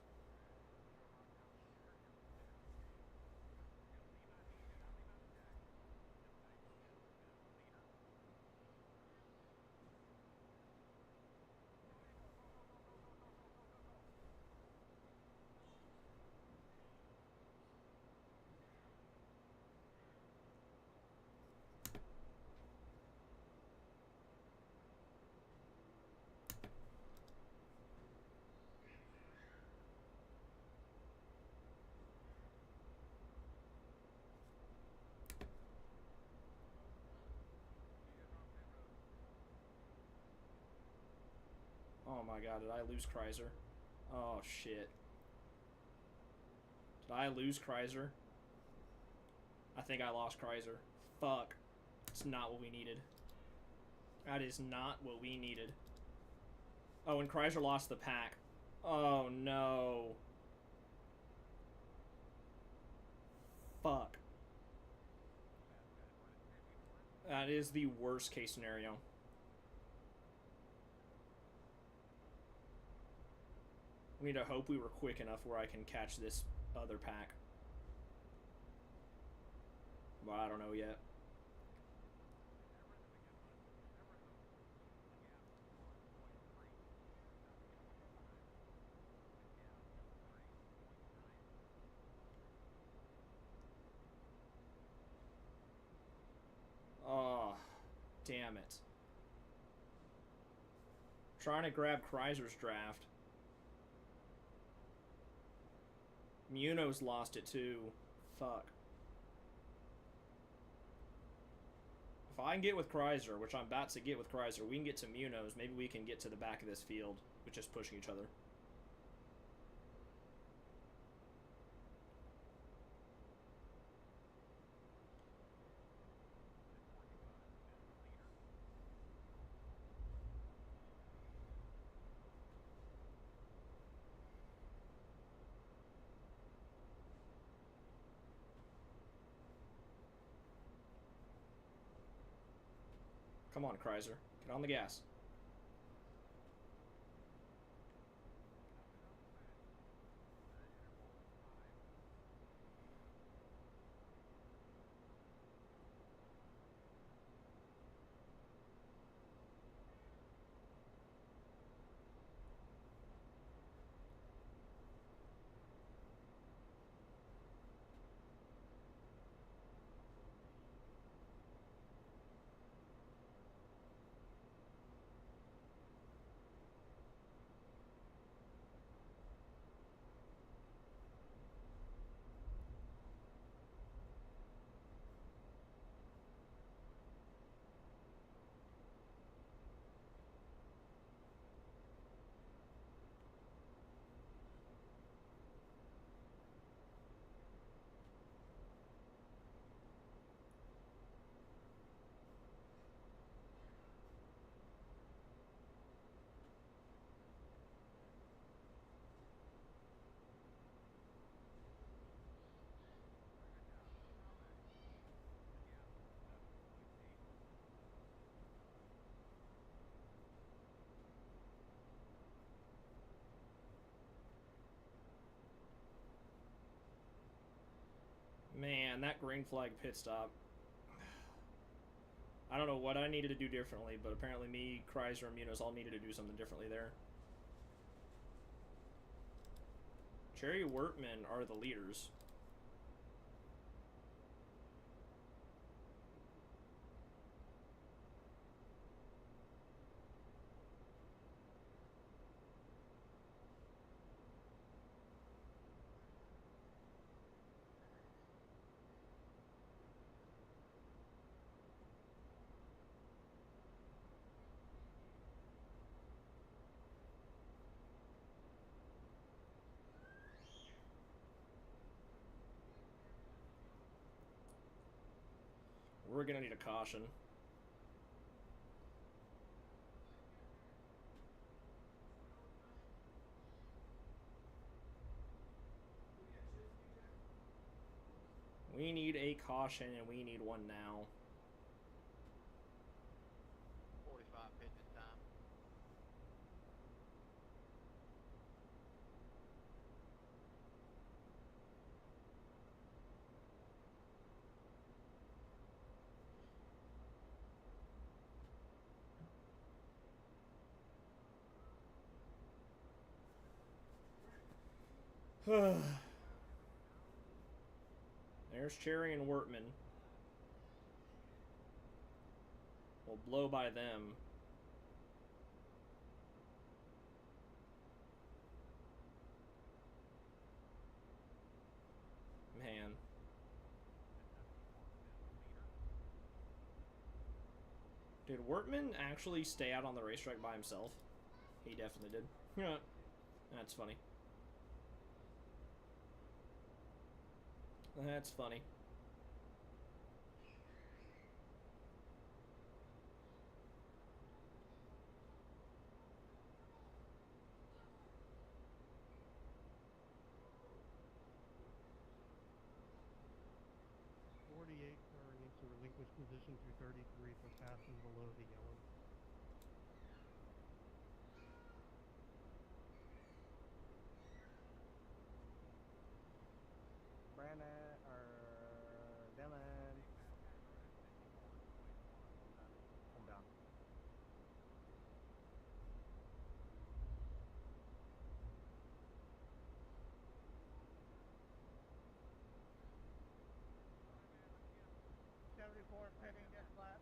Oh my god, did I lose Chrysler? Oh shit. Did I lose Chrysler? I think I lost Chrysler. Fuck. It's not what we needed. That is not what we needed. Oh, and Chrysler lost the pack. Oh no. Fuck. That is the worst case scenario. We need to hope we were quick enough where I can catch this other pack. But I don't know yet. Oh, damn it. Trying to grab Chrysler's draft. Munoz lost it too. Fuck. If I can get with Chrysler, which I'm about to get with Chrysler, we can get to Munoz. Maybe we can get to the back of this field with just pushing each other. Come on, Chrysler. Get on the gas. Man, that green flag pit stop. I don't know what I needed to do differently, but apparently me, Chrysler, and Munoz all needed to do something differently there. Cherry Wortman are the leaders. We're gonna need a caution. We need a caution, and we need one now. 45 pitches time. There's Cherry and Wortman. We'll blow by them. Man. Did Wortman actually stay out on the racetrack by himself? He definitely did. Yeah. That's funny. That's funny. Car needs to relinquish position through 33 for passing below the yellow. Brandon or Dylan. I'm done. Pitting this lap.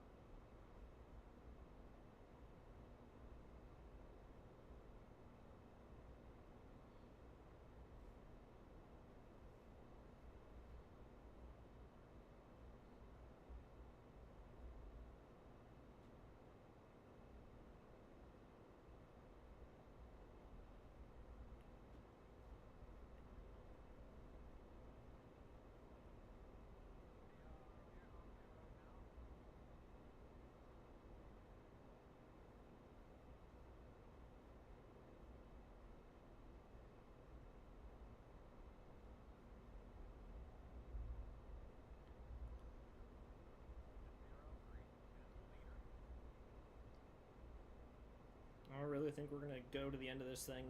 think we're gonna go to the end of this thing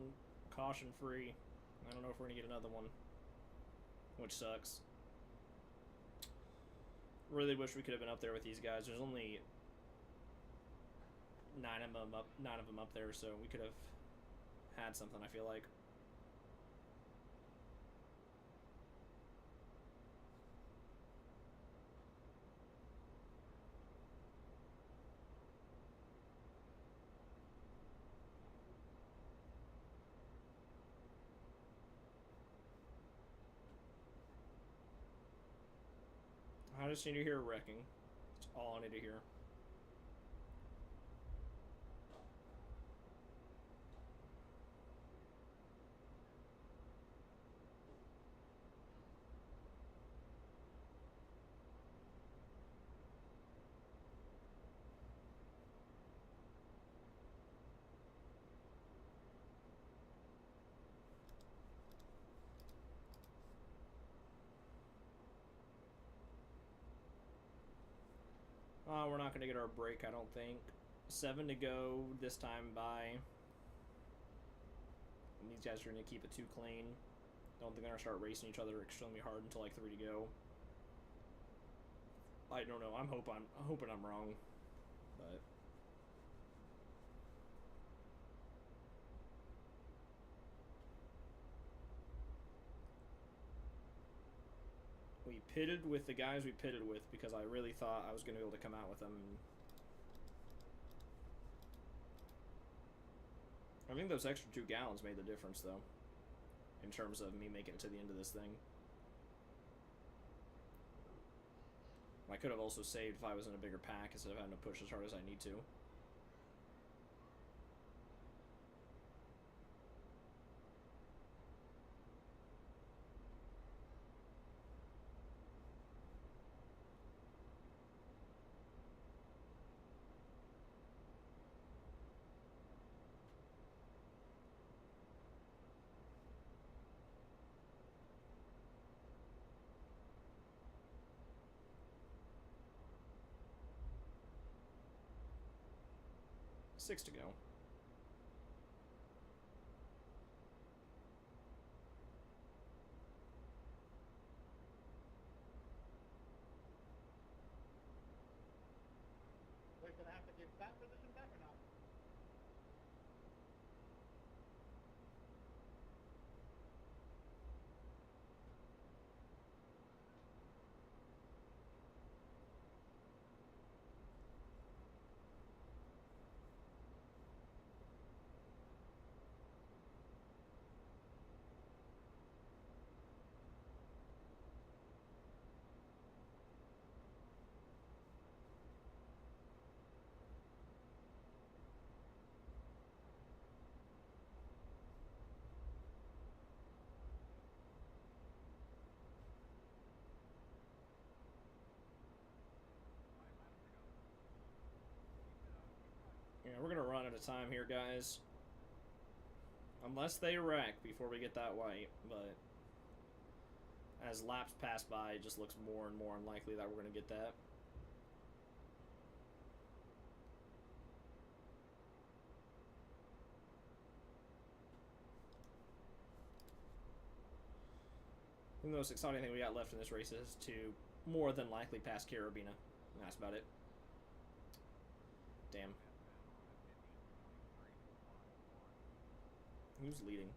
caution free. I don't know if we're gonna get another one, which sucks. Really wish we could have been up there with these guys. There's only nine of them up there, so we could have had something, I feel like. I just need to hear wrecking. That's all I need to hear. We're not going to get our break, I don't think. 7 to go this time by. And these guys are going to keep it too clean. Don't think they're going to start racing each other extremely hard until like 3 to go. I don't know. I'm hoping I'm wrong, but we pitted with the guys we pitted with because I really thought I was going to be able to come out with them. I think those extra 2 gallons made the difference, though, in terms of me making it to the end of this thing. I could have also saved if I was in a bigger pack instead of having to push as hard as I need to. Six to go. They're gonna have to give that position back or not? Yeah, we're gonna run out of time here, guys. Unless they wreck before we get that white, but as laps pass by, it just looks more and more unlikely that we're gonna get that. I think the most exciting thing we got left in this race is to more than likely pass Carabina. And that's about it. Damn. Who's leading?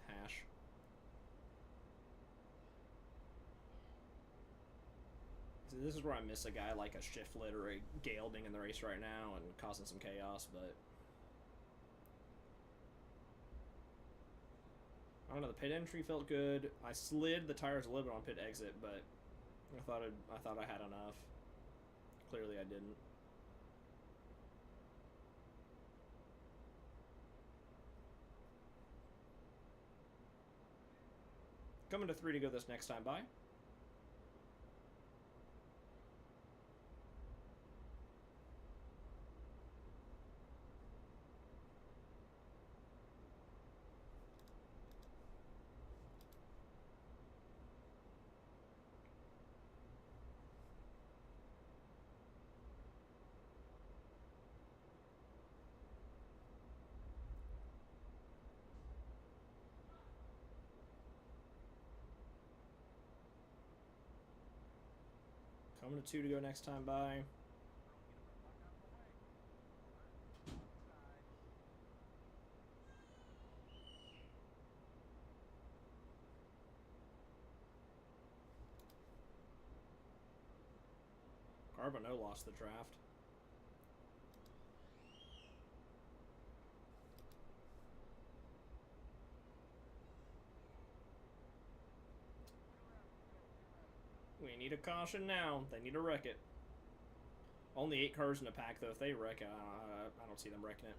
Hash. So this is where I miss a guy like a Shiflet or a Gale being in the race right now and causing some chaos, but I don't know, the pit entry felt good. I slid the tires a little bit on pit exit, but I thought I had enough. Clearly I didn't. Coming to 3 to go this next time by. Coming to 2 to go next time by. Carbonneau lost the draft. We need a caution now. They need to wreck it. Only 8 cars in the pack, though. If they wreck it, I don't see them wrecking it.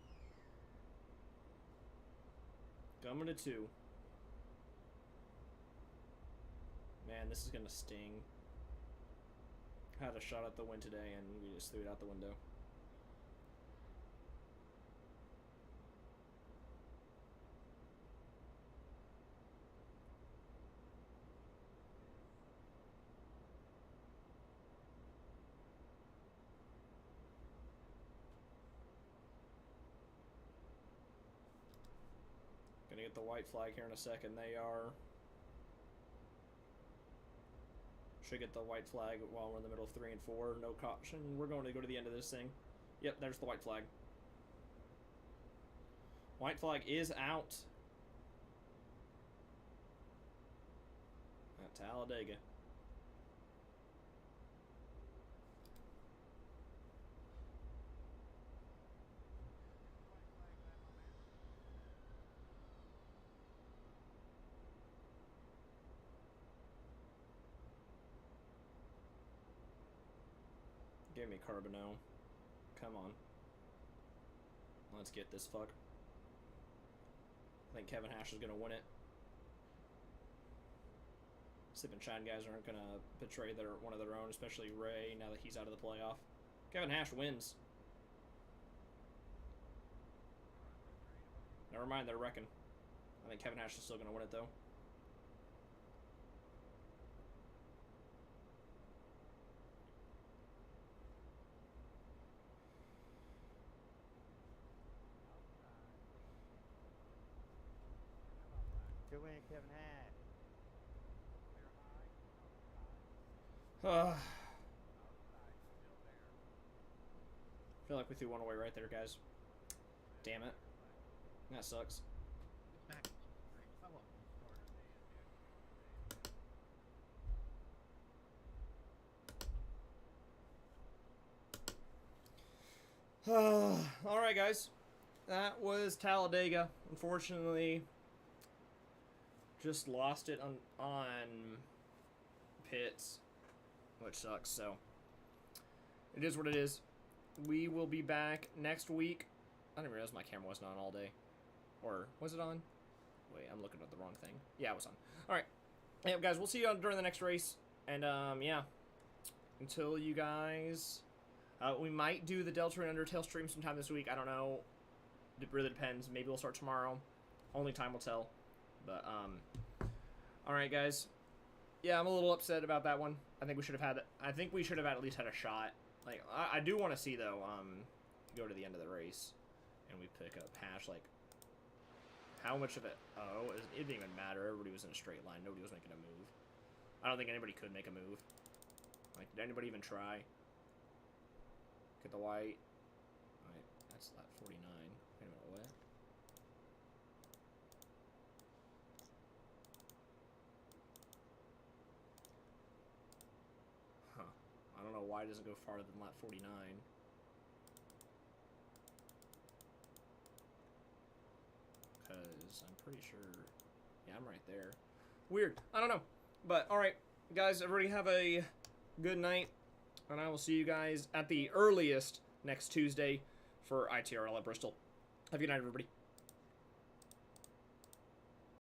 Coming to 2. Man, this is going to sting. Had a shot at the win today, and we just threw it out the window. Gonna get the white flag here in a second. They are. Should get the white flag while we're in the middle of 3 and 4. No caution. We're going to go to the end of this thing. Yep, there's the white flag. White flag is out. At Talladega. Give me Carbonneau. Come on. Let's get this fuck. I think Kevin Hash is going to win it. Sip and Shine guys aren't going to betray one of their own, especially Ray, now that he's out of the playoff. Kevin Hash wins. Never mind, they're wrecking. I think Kevin Hash is still going to win it, though. Good win, Kevin Hash. I feel like we threw one away right there, guys. Damn it. That sucks. Alright, guys. That was Talladega. Unfortunately, just lost it on pits, which sucks, so it is what it is. We will be back next week. I didn't realize my camera wasn't on all day. Or, was it on? Wait, I'm looking at the wrong thing. Yeah, it was on. Alright. Yeah, guys, we'll see you during the next race. And, yeah. Until you guys... we might do the Delta and Undertale stream sometime this week. I don't know. It really depends. Maybe we'll start tomorrow. Only time will tell. But, alright, guys. Yeah, I'm a little upset about that one. I think we should have at least had a shot. Like, I do want to see, though, go to the end of the race. And we pick up Hash, like, how much of it? Oh, it didn't even matter. Everybody was in a straight line. Nobody was making a move. I don't think anybody could make a move. Like, did anybody even try? Get the white. Alright, that's lap 49. Wait a minute, what? Huh. I don't know why it doesn't go farther than lap 49. Because I'm pretty sure... Yeah, I'm right there. Weird. I don't know. But, alright. Guys, everybody have a good night. And I will see you guys at the earliest next Tuesday for ITRL at Bristol. Have a good night, everybody.